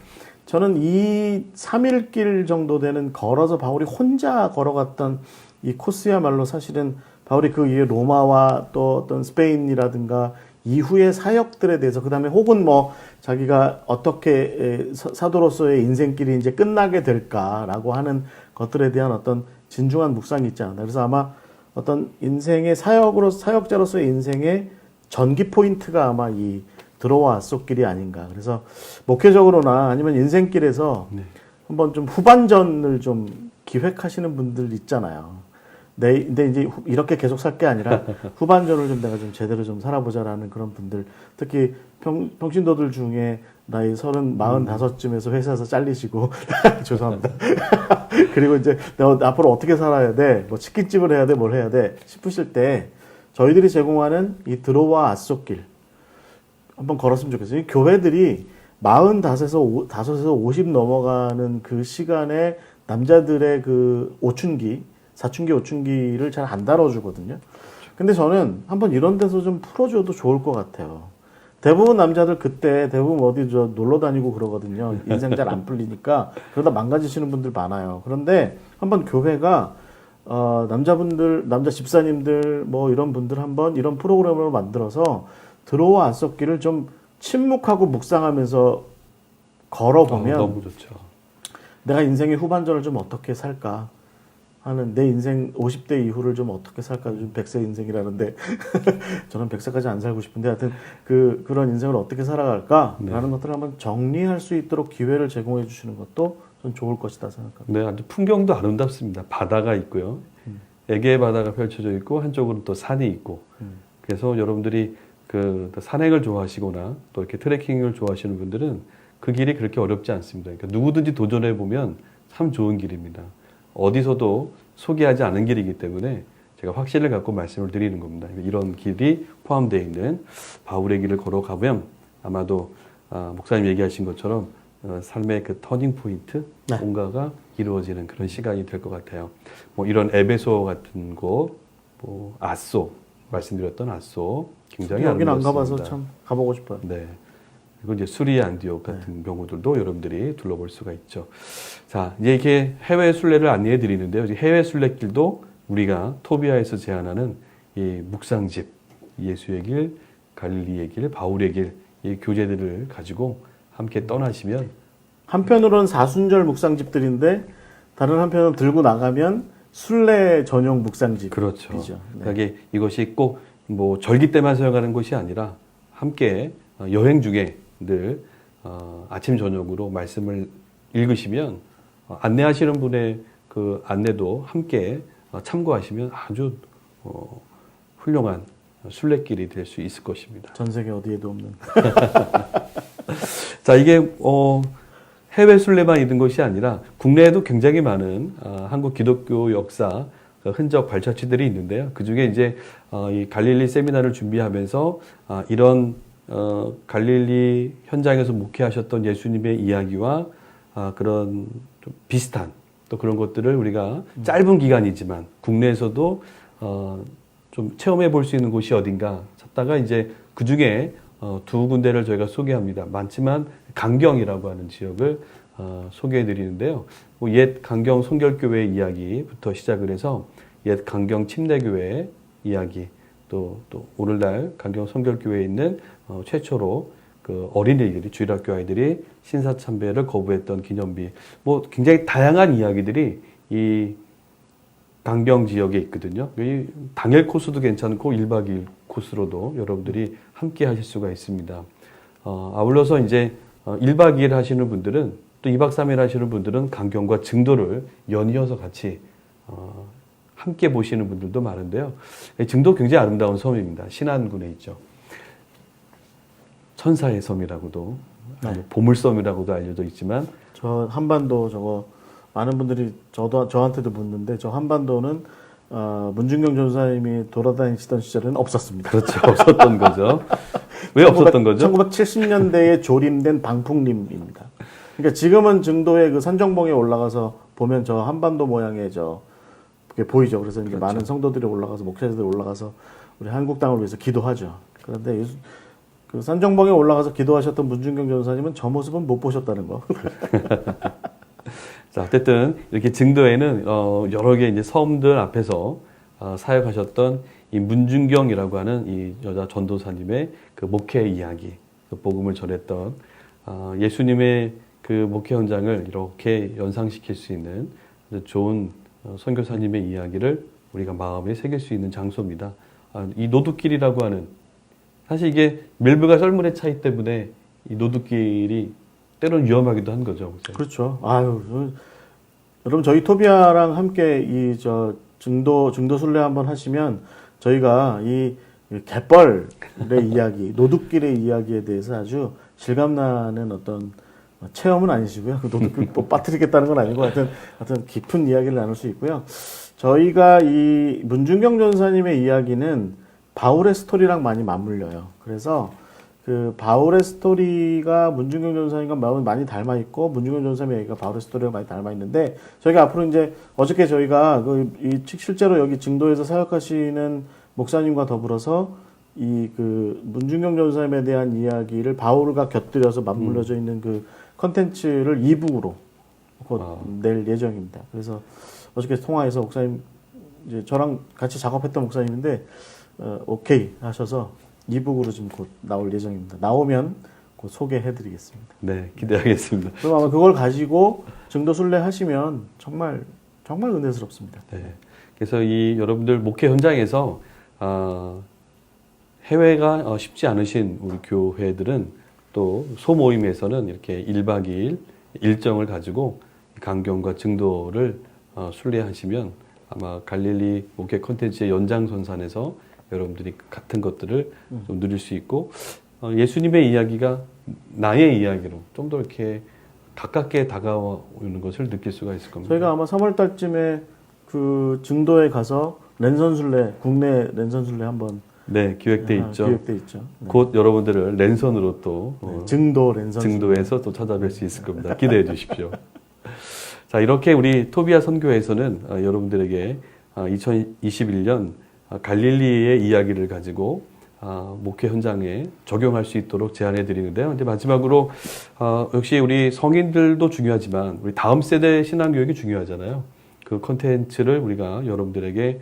저는 이 3일 길 정도 되는 걸어서 바울이 혼자 걸어갔던 이 코스야말로 사실은 바울이 그 이후에 로마와 또 어떤 스페인이라든가 이후의 사역들에 대해서 그다음에 혹은 뭐 자기가 어떻게 사도로서의 인생길이 이제 끝나게 될까라고 하는 것들에 대한 어떤 진중한 묵상이 있지 않나. 그래서 아마 어떤 인생의 사역자로서의 인생의 전기 포인트가 아마 이 드로와 아소길이 아닌가. 그래서 목회적으로나 아니면 인생길에서 네. 한번 좀 후반전을 좀 기획하시는 분들 있잖아요. 근데 이제 이렇게 계속 살 게 아니라 후반전을 좀 내가 좀 제대로 좀 살아보자라는 그런 분들, 특히 평신도들 중에 나이 45쯤에서 회사에서 잘리시고 죄송합니다. 그리고 이제 내가 앞으로 어떻게 살아야 돼? 뭐 치킨집을 해야 돼? 뭘 해야 돼? 싶으실 때 저희들이 제공하는 이 드로와 아소길 한번 걸었으면 좋겠어요. 교회들이 45에서 50 넘어가는 그 시간에 남자들의 그 사춘기, 오춘기를 잘 안 다뤄주거든요. 근데 저는 한번 이런 데서 좀 풀어줘도 좋을 것 같아요. 대부분 남자들 그때 대부분 어디 놀러 다니고 그러거든요. 인생 잘 안 풀리니까 그러다 망가지시는 분들 많아요. 그런데 한번 교회가 남자 집사님들 뭐 이런 분들 한번 이런 프로그램을 만들어서 드로와 아소길을 좀 침묵하고 묵상하면서 걸어보면 너무 좋죠. 내가 인생의 후반전을 좀 어떻게 살까 하는 내 인생 50대 이후를 좀 어떻게 살까 요즘 100세 인생이라는데 저는 100세까지 안 살고 싶은데 하여튼 그런 인생을 어떻게 살아갈까라는 것들을 한번 정리할 수 있도록 기회를 제공해 주시는 것도 전 좋을 것이다 생각합니다. 네, 아주 풍경도 아름답습니다. 바다가 있고요. 에게의 바다가 펼쳐져 있고 한쪽으로는 또 산이 있고 그래서 여러분들이 그 산행을 좋아하시거나 또 이렇게 트레킹을 좋아하시는 분들은 그 길이 그렇게 어렵지 않습니다. 그러니까 누구든지 도전해 보면 참 좋은 길입니다. 어디서도 소개하지 않은 길이기 때문에 제가 확신을 갖고 말씀을 드리는 겁니다. 이런 길이 포함되어 있는 바울의 길을 걸어가면 아마도 목사님 얘기하신 것처럼 삶의 그 터닝 포인트 네. 뭔가가 이루어지는 그런 시간이 될 것 같아요. 뭐 이런 에베소 같은 곳, 뭐 아소 말씀드렸던 아소 굉장히 여기는 안 아름답습니다. 가봐서 참 가보고 싶어요. 네. 그리고 이제 수리아 안디옥 같은 경우들도 여러분들이 둘러볼 수가 있죠. 자, 이제 이렇게 해외 순례를 안내해 드리는데요. 해외 순례길도 우리가 토비아에서 제안하는 이 묵상집, 예수의 길, 갈릴리의 길, 바울의 길, 이 교재들을 가지고 함께 떠나시면 한편으로는 사순절 묵상집들인데 다른 한편으로 들고 나가면 순례 전용 묵상집이죠. 그렇죠. 네. 그러니까 이것이 꼭 뭐 절기 때만 사용하는 것이 아니라 함께 여행 중에 늘 아침 저녁으로 말씀을 읽으시면 안내하시는 분의 그 안내도 함께 참고하시면 아주 훌륭한 순례길이 될 수 있을 것입니다. 전 세계 어디에도 없는. 자, 이게 해외 순례만 있는 것이 아니라 국내에도 굉장히 많은 한국 기독교 역사 흔적 발자취들이 있는데요. 그 중에 이제 이 갈릴리 세미나를 준비하면서 이런 갈릴리 현장에서 목회하셨던 예수님의 이야기와 그런 좀 비슷한 또 그런 것들을 우리가 짧은 기간이지만 국내에서도 좀 체험해 볼 수 있는 곳이 어딘가 찾다가 이제 그 중에 두 군데를 저희가 소개합니다. 많지만 강경이라고 하는 지역을 소개해 드리는데요. 옛 강경 성결교회 이야기부터 시작을 해서 옛 강경 침례교회 이야기 또 오늘날 강경 성결교회에 있는 최초로 그 어린이들이 주일학교 아이들이 신사참배를 거부했던 기념비 뭐 굉장히 다양한 이야기들이 이 강경 지역에 있거든요. 이 당일 코스도 괜찮고 1박 2일 코스로도 여러분들이 함께 하실 수가 있습니다. 아울러서 이제 1박 2일 하시는 분들은 또 2박 3일 하시는 분들은 강경과 증도를 연이어서 같이 함께 보시는 분들도 많은데요. 증도 굉장히 아름다운 섬입니다. 신안군에 있죠. 천사의 섬이라고도 보물섬이라고도 알려져 있지만 저 한반도 저거 많은 분들이 저한테도 묻는데 저 한반도는 문중경 전사님이 돌아다니시던 시절에는 없었습니다. 그렇죠. 없었던 거죠. 왜 없었던 거죠? 1970년대에 조림된 방풍림입니다. 그러니까 지금은 증도의 그 산정봉에 올라가서 보면 저 한반도 모양의 그게 보이죠. 그래서 이제 그렇죠. 많은 성도들이 올라가서 목사들이 올라가서 우리 한국 땅을 위해서 기도하죠. 그런데 그 산정봉에 올라가서 기도하셨던 문중경 전사님은 저 모습은 못 보셨다는 거. 자, 어쨌든 이렇게 증도에는 여러 개 이제 섬들 앞에서 사역하셨던 이 문중경이라고 하는 이 여자 전도사님의 그 목회 이야기, 그 복음을 전했던 예수님의 그 목회 현장을 이렇게 연상시킬 수 있는 아주 좋은 선교사님의 이야기를 우리가 마음에 새길 수 있는 장소입니다. 이 노두길이라고 하는 사실 이게 멜브가 썰물의 차이 때문에 이 노두길이 때로는 위험하기도 한 거죠. 그렇죠. 아유, 여러분 저희 토비아랑 함께 증도 순례 한번 하시면 저희가 이 갯벌의 이야기, 노두길의 이야기에 대해서 아주 실감나는 어떤 체험은 아니시고요. 그 노두길 뭐 빠뜨리겠다는 건 아니고 하여튼 깊은 이야기를 나눌 수 있고요. 저희가 이 문중경 전사님의 이야기는 바울의 스토리랑 많이 맞물려요. 그래서 그 바울의 스토리가 문중경 전사님과 많이 닮아 있고 문중경 전사님의 얘기가 바울의 스토리랑 많이 닮아 있는데 저희가 앞으로 이제 어저께 저희가 실제로 여기 증도에서 사역하시는 목사님과 더불어서 그 문중경 전사님에 대한 이야기를 바울과 곁들여서 맞물려져 있는 그 컨텐츠를 이북으로 곧 낼 예정입니다. 그래서 어저께 통화해서 목사님 이제 저랑 같이 작업했던 목사님인데 오케이 하셔서 이북으로 지금 곧 나올 예정입니다. 나오면 곧 소개해드리겠습니다. 네, 기대하겠습니다. 그럼 아마 그걸 가지고 증도 순례 하시면 정말 은혜스럽습니다. 네, 그래서 이 여러분들 목회 현장에서 해외가 쉽지 않으신 우리 교회들은 또 소모임에서는 이렇게 1박 2일 일정을 가지고 강경과 증도를 순례하시면 아마 갈릴리 목회 콘텐츠의 연장선상에서 여러분들이 같은 것들을 좀 누릴 수 있고 예수님의 이야기가 나의 이야기로 좀 더 이렇게 가깝게 다가오는 것을 느낄 수가 있을 겁니다. 저희가 아마 3월 달쯤에 그 증도에 가서 랜선 순례, 국내 랜선 순례 한번 네, 기획돼 있죠. 기획돼 있죠. 네. 곧 여러분들을 랜선으로 또 증도 랜선 증도에서 또 찾아뵐 수 있을 겁니다. 기대해 주십시오. 자, 이렇게 우리 토비아 선교회에서는 여러분들에게 2021년 갈릴리의 이야기를 가지고 목회 현장에 적용할 수 있도록 제안해 드리는데요. 이제 마지막으로 역시 우리 성인들도 중요하지만 우리 다음 세대 신앙교육이 중요하잖아요. 그 콘텐츠를 우리가 여러분들에게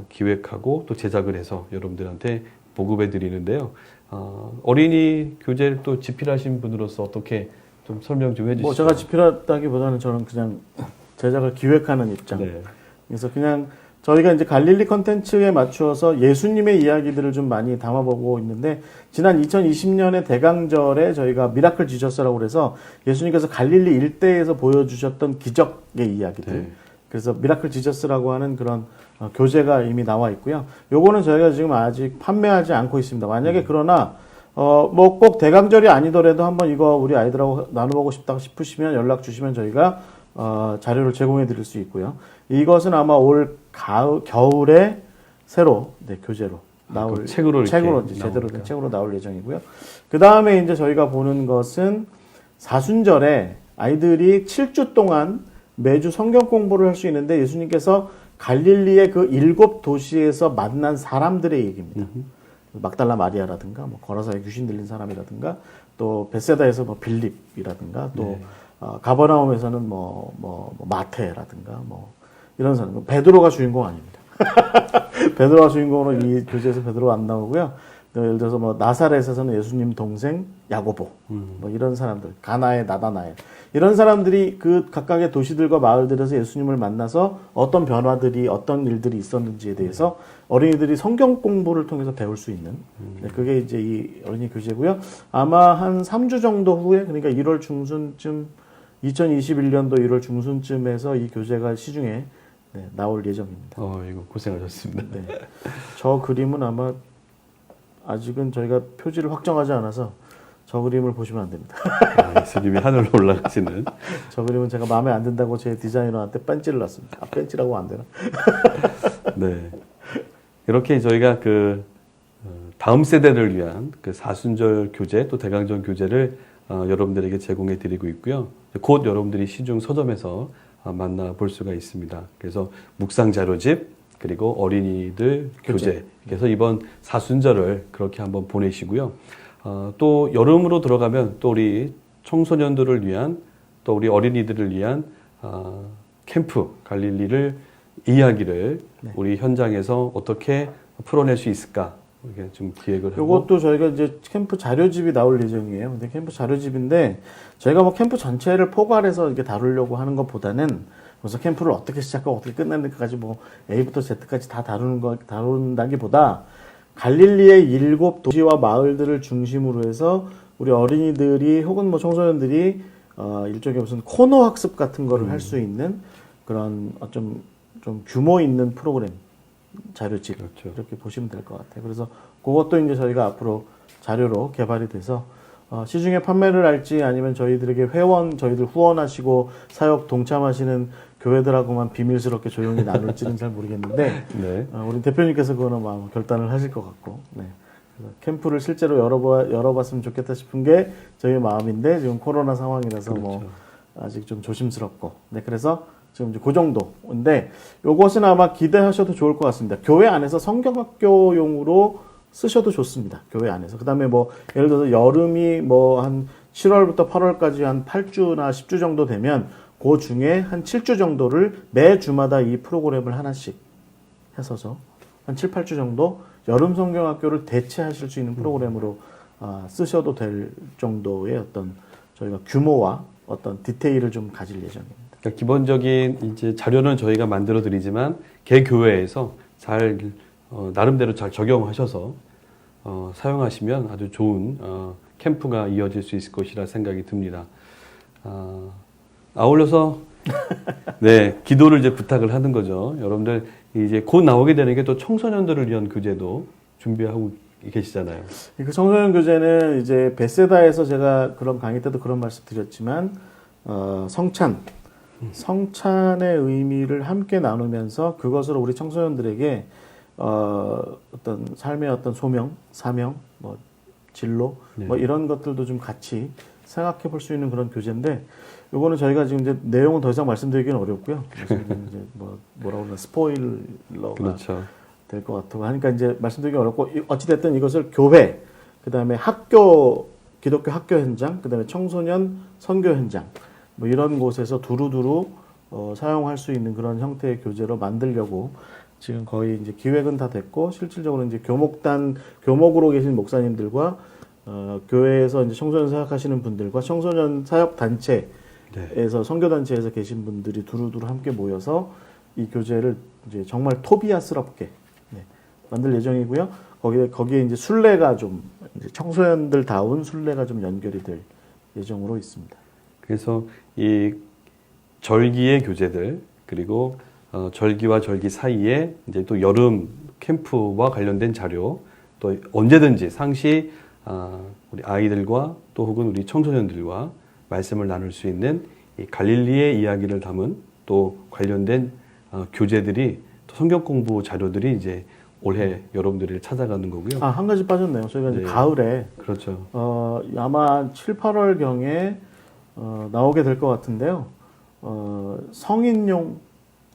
기획하고 또 제작을 해서 여러분들한테 보급해 드리는데요. 어린이 교재를 또 집필하신 분으로서 어떻게 좀 설명 좀 해주시죠. 뭐 제가 집필하다기보다는 저는 그냥 제작을 기획하는 입장. 네. 그래서 그냥 저희가 이제 갈릴리 컨텐츠에 맞추어서 예수님의 이야기들을 좀 많이 담아보고 있는데, 지난 2020년의 대강절에 저희가 미라클 지저스라고 그래서 예수님께서 갈릴리 일대에서 보여주셨던 기적의 이야기들. 네. 그래서 미라클 지저스라고 하는 그런 교재가 이미 나와 있고요. 요거는 저희가 지금 아직 판매하지 않고 있습니다. 만약에 그러나 뭐 꼭 대강절이 아니더라도 한번 이거 우리 아이들하고 나눠보고 싶다 싶으시면 연락 주시면 저희가 자료를 제공해 드릴 수 있고요. 이것은 아마 올 겨울에 새로 교재로 나올 책으로 이제 제대로 된 책으로 나올 예정이고요. 그 다음에 이제 저희가 보는 것은 사순절에 아이들이 7주 동안 매주 성경 공부를 할 수 있는데, 예수님께서 갈릴리의 그 7도시에서 만난 사람들의 얘기입니다. 막달라 마리아라든가, 뭐 거라사에 귀신 들린 사람이라든가, 또 베세다에서 뭐 빌립이라든가, 또 가버나움에서는 뭐 마태라든가, 뭐 이런 사람. 베드로가 주인공 아닙니다. 베드로가 주인공으로 이 교재에서 베드로가 안 나오고요. 예를 들어서 뭐 나사렛에서는 예수님 동생 야고보, 뭐 이런 사람들, 가나의 나다나엘, 이런 사람들이 그 각각의 도시들과 마을들에서 예수님을 만나서 어떤 변화들이, 어떤 일들이 있었는지에 대해서 어린이들이 성경 공부를 통해서 배울 수 있는, 그게 이제 이 어린이 교재고요. 아마 한 3주 정도 후에, 그러니까 1월 중순쯤, 2021년도 1월 중순쯤에서 이 교재가 시중에 나올 예정입니다. 이거 고생하셨습니다. 네. 저 그림은 아마 아직은 저희가 표지를 확정하지 않아서 저 그림을 보시면 안 됩니다. 예수님이 하늘로 올라가시는. 저 그림은 제가 마음에 안 든다고 제 디자이너한테 뺀지를 놨습니다. 뺀지라고 안 되나? 네. 이렇게 저희가 다음 세대를 위한 사순절 교재 또 대강절 교재를 여러분들에게 제공해 드리고 있고요. 곧 여러분들이 시중 서점에서 만나볼 수가 있습니다. 그래서 묵상 자료집, 그리고 어린이들 교재. 그래서 이번 사순절을 그렇게 한번 보내시고요. 또 여름으로 들어가면 또 우리 청소년들을 위한, 또 우리 어린이들을 위한 캠프 갈릴리를 이야기를 우리 현장에서 어떻게 풀어낼 수 있을까, 이렇게 좀 기획을 하고. 이것도 저희가 이제 캠프 자료집이 나올 예정이에요. 근데 캠프 자료집인데 저희가 뭐 캠프 전체를 포괄해서 이렇게 다루려고 하는 것보다는, 그래서 캠프를 어떻게 시작하고 어떻게 끝내는지까지 뭐 A부터 Z까지 다 다룬다기보다 갈릴리의 7도시와 마을들을 중심으로 해서 우리 어린이들이 혹은 뭐 청소년들이 일종의 무슨 코너 학습 같은 거를 할 수 있는 그런 좀 규모 있는 프로그램 자료집, 그렇죠. 이렇게 보시면 될 것 같아요. 그래서 그것도 이제 저희가 앞으로 자료로 개발이 돼서 시중에 판매를 할지, 아니면 저희들에게 저희들 후원하시고 사역 동참하시는 교회들하고만 비밀스럽게 조용히 나눌지는 잘 모르겠는데, 네. 우리 대표님께서 그거는 아마 결단을 하실 것 같고, 네. 그래서 캠프를 실제로 열어봤으면 좋겠다 싶은 게 저희의 마음인데, 지금 코로나 상황이라서 그렇죠. 뭐 아직 좀 조심스럽고, 네. 그래서 지금 이제 그 정도인데, 요것은 아마 기대하셔도 좋을 것 같습니다. 교회 안에서 성경학교용으로 쓰셔도 좋습니다. 교회 안에서. 그 다음에 뭐, 예를 들어서 여름이 뭐 한 7월부터 8월까지 한 8주나 10주 정도 되면, 그 중에 한 7주 정도를 매 주마다 이 프로그램을 하나씩 해서서 한 7, 8주 정도 여름 성경학교를 대체하실 수 있는 프로그램으로 쓰셔도 될 정도의 어떤 저희가 규모와 어떤 디테일을 좀 가질 예정입니다. 그러니까 기본적인 이제 자료는 저희가 만들어 드리지만 개 교회에서 잘 나름대로 잘 적용하셔서 사용하시면 아주 좋은 캠프가 이어질 수 있을 것이라 생각이 듭니다. 아울러서 네, 기도를 이제 부탁을 하는 거죠. 여러분들 이제 곧 나오게 되는 게 또 청소년들을 위한 교재도 준비하고 계시잖아요. 그 청소년 교재는 이제 베세다에서 제가 그런 강의 때도 그런 말씀 드렸지만 성찬의 의미를 함께 나누면서 그것으로 우리 청소년들에게 어떤 삶의 어떤 소명, 사명, 뭐 진로, 네. 뭐 이런 것들도 좀 같이 생각해 볼 수 있는 그런 교재인데, 요거는 저희가 지금 이제 내용은 더 이상 말씀드리기는 어렵고요. 그래서 이제 뭐라고 그러나 스포일러가 그렇죠. 될 것 같고 하니까 이제 말씀드리기 어렵고, 어찌됐든 이것을 교회, 그 다음에 학교, 기독교 학교 현장, 그 다음에 청소년 선교 현장, 뭐 이런 곳에서 두루두루 사용할 수 있는 그런 형태의 교재로 만들려고 지금 거의 이제 기획은 다 됐고, 실질적으로 이제 교목으로 계신 목사님들과 교회에서 이제 청소년 사역하시는 분들과 청소년 사역 단체에서 네. 선교 단체에서 계신 분들이 두루두루 함께 모여서 이 교재를 이제 정말 토비아스럽게 만들 예정이고요. 거기에 이제 순례가 좀 이제 청소년들다운 순례가 좀 연결이 될 예정으로 있습니다. 그래서 이 절기의 교재들 그리고 절기와 절기 사이에 이제 또 여름 캠프와 관련된 자료 또 언제든지 상시 우리 아이들과 또 혹은 우리 청소년들과 말씀을 나눌 수 있는 이 갈릴리의 이야기를 담은 또 관련된 교재들이 또 성경 공부 자료들이 이제 올해 여러분들이 찾아가는 거고요. 한 가지 빠졌네요. 저희가 이제 네. 가을에 그렇죠. 아마 7, 8월 경에 나오게 될 것 같은데요. 성인용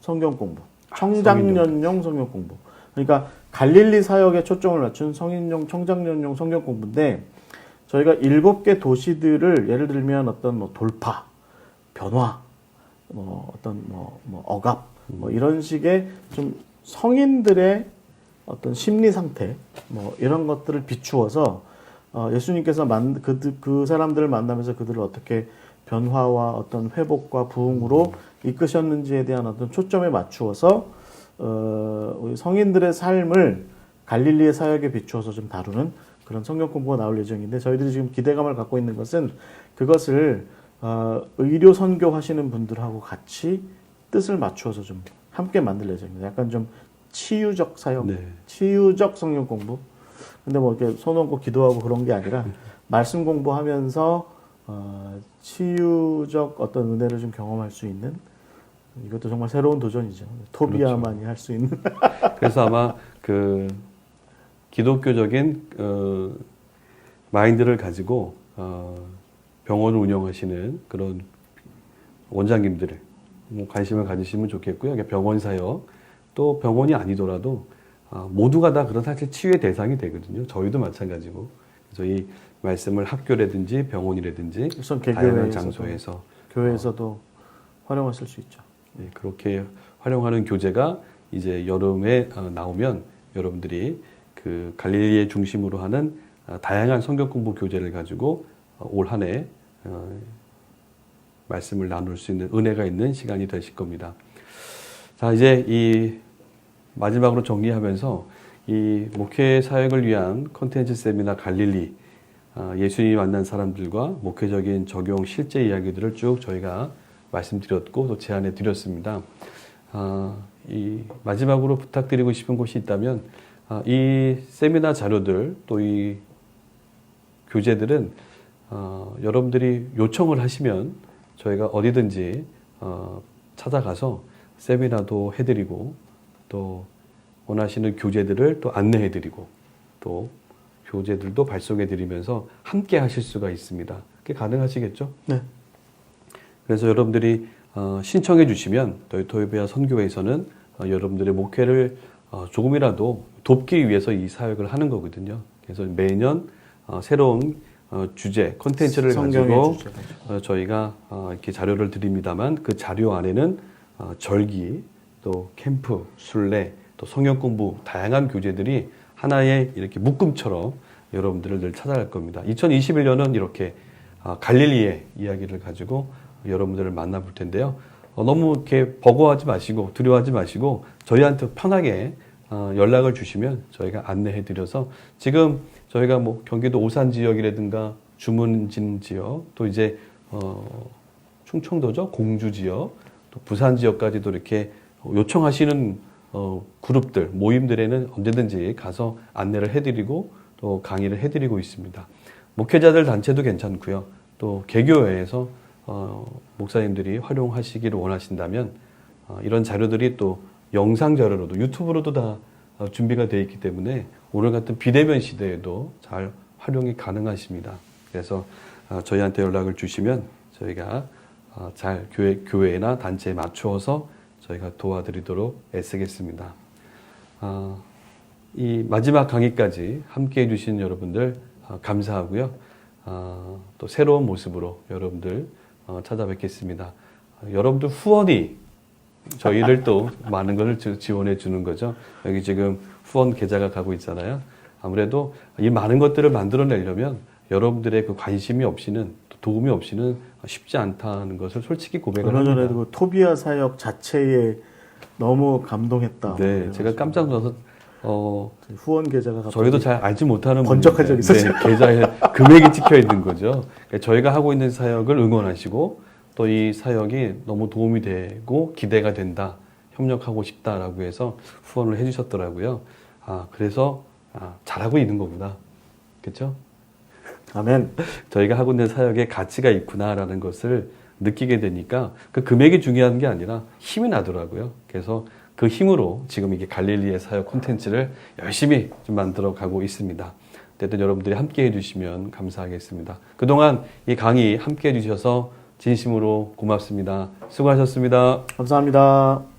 성경 공부, 청장년용 성경 공부. 그러니까 갈릴리 사역에 초점을 맞춘 성인용, 청장년용 성경 공부인데, 저희가 7개 도시들을 예를 들면 어떤 뭐 돌파, 변화, 뭐 어떤 뭐 억압, 뭐 이런 식의 좀 성인들의 어떤 심리 상태, 뭐 이런 것들을 비추어서 예수님께서 그 사람들을 만나면서 그들을 어떻게 변화와 어떤 회복과 부흥으로 이끄셨는지에 대한 어떤 초점에 맞추어서 우리 성인들의 삶을 갈릴리의 사역에 비추어서 좀 다루는 그런 성경 공부가 나올 예정인데, 저희들이 지금 기대감을 갖고 있는 것은 그것을 의료 선교하시는 분들하고 같이 뜻을 맞추어서 좀 함께 만들 예정입니다. 약간 좀 치유적 사역, 네. 치유적 성경 공부. 근데 뭐 이렇게 손 얹고 기도하고 그런 게 아니라 말씀 공부하면서 치유적 어떤 은혜를 좀 경험할 수 있는, 이것도 정말 새로운 도전이죠. 토비아만이 할 수 있는. 그래서 아마 그 기독교적인 마인드를 가지고 병원을 운영하시는 그런 원장님들 관심을 가지시면 좋겠고요. 병원 사역, 또 병원이 아니더라도 모두가 다 그런 사실 치유의 대상이 되거든요. 저희도 마찬가지고. 그래서 이 말씀을 학교라든지 병원이라든지 우선 다양한 장소에서 교회에서도 활용하실 수 있죠. 네, 그렇게 활용하는 교재가 이제 여름에 나오면 여러분들이 그 갈릴리의 중심으로 하는 다양한 성경 공부 교재를 가지고 올 한 해 말씀을 나눌 수 있는 은혜가 있는 시간이 되실 겁니다. 자, 이제 이 마지막으로 정리하면서 이 목회 사역을 위한 콘텐츠 세미나 갈릴리, 예수님이 만난 사람들과 목회적인 적용 실제 이야기들을 쭉 저희가 말씀드렸고 또 제안해 드렸습니다. 이 마지막으로 부탁드리고 싶은 곳이 있다면 이 세미나 자료들 또 이 교재들은 여러분들이 요청을 하시면 저희가 어디든지 찾아가서 세미나도 해드리고 또 원하시는 교재들을 또 안내해드리고 또 교재들도 발송해드리면서 함께 하실 수가 있습니다. 그게 가능하시겠죠? 네. 그래서 여러분들이 신청해 주시면 저희 토요비아 선교회에서는 여러분들의 목회를 조금이라도 돕기 위해서 이 사역을 하는 거거든요. 그래서 매년 새로운 주제, 콘텐츠를 가지고 저희가 이렇게 자료를 드립니다만 그 자료 안에는 절기, 또 캠프, 순례, 또 성경 공부 다양한 교재들이 하나의 이렇게 묶음처럼 여러분들을 늘 찾아갈 겁니다. 2021년은 이렇게 갈릴리의 이야기를 가지고 여러분들을 만나볼 텐데요. 너무 이렇게 버거워하지 마시고 두려워하지 마시고 저희한테 편하게 연락을 주시면 저희가 안내해드려서 지금 저희가 뭐 경기도 오산 지역이라든가 주문진 지역 또 이제 충청도죠 공주 지역 또 부산 지역까지도 이렇게 요청하시는 그룹들 모임들에는 언제든지 가서 안내를 해드리고 또 강의를 해드리고 있습니다. 목회자들 단체도 괜찮고요. 또 개교회에서 목사님들이 활용하시기를 원하신다면 이런 자료들이 또 영상 자료로도 유튜브로도 다 준비가 되어 있기 때문에 오늘 같은 비대면 시대에도 잘 활용이 가능하십니다. 그래서 저희한테 연락을 주시면 저희가 잘 교회나 단체에 맞추어서 저희가 도와드리도록 애쓰겠습니다. 이 마지막 강의까지 함께 해주신 여러분들 감사하고요. 또 새로운 모습으로 여러분들 찾아뵙겠습니다. 여러분들 후원이 저희를 또 많은 것을 지원해 주는 거죠. 여기 지금 후원 계좌가 가고 있잖아요. 아무래도 이 많은 것들을 만들어내려면 여러분들의 그 관심이 없이는, 도움이 없이는 쉽지 않다는 것을 솔직히 고백을 얼마 합니다. 전에도 그 토비아 사역 자체에 너무 감동했다. 네, 제가 깜짝 놀라서 후원 계좌가 갑자기 저희도 잘 알지 못하는 번쩍한 분인데, 적이 있었어요. 네, 계좌에 금액이 찍혀 있는 거죠. 그러니까 저희가 하고 있는 사역을 응원하시고 또 이 사역이 너무 도움이 되고 기대가 된다, 협력하고 싶다라고 해서 후원을 해주셨더라고요. 그래서 잘하고 있는 거구나, 그렇죠? 아멘. 저희가 하고 있는 사역에 가치가 있구나라는 것을 느끼게 되니까 그 금액이 중요한 게 아니라 힘이 나더라고요. 그래서 그 힘으로 지금 이게 갈릴리의 사역 콘텐츠를 열심히 좀 만들어 가고 있습니다. 어쨌든 여러분들이 함께 해주시면 감사하겠습니다. 그동안 이 강의 함께 해주셔서 진심으로 고맙습니다. 수고하셨습니다. 감사합니다.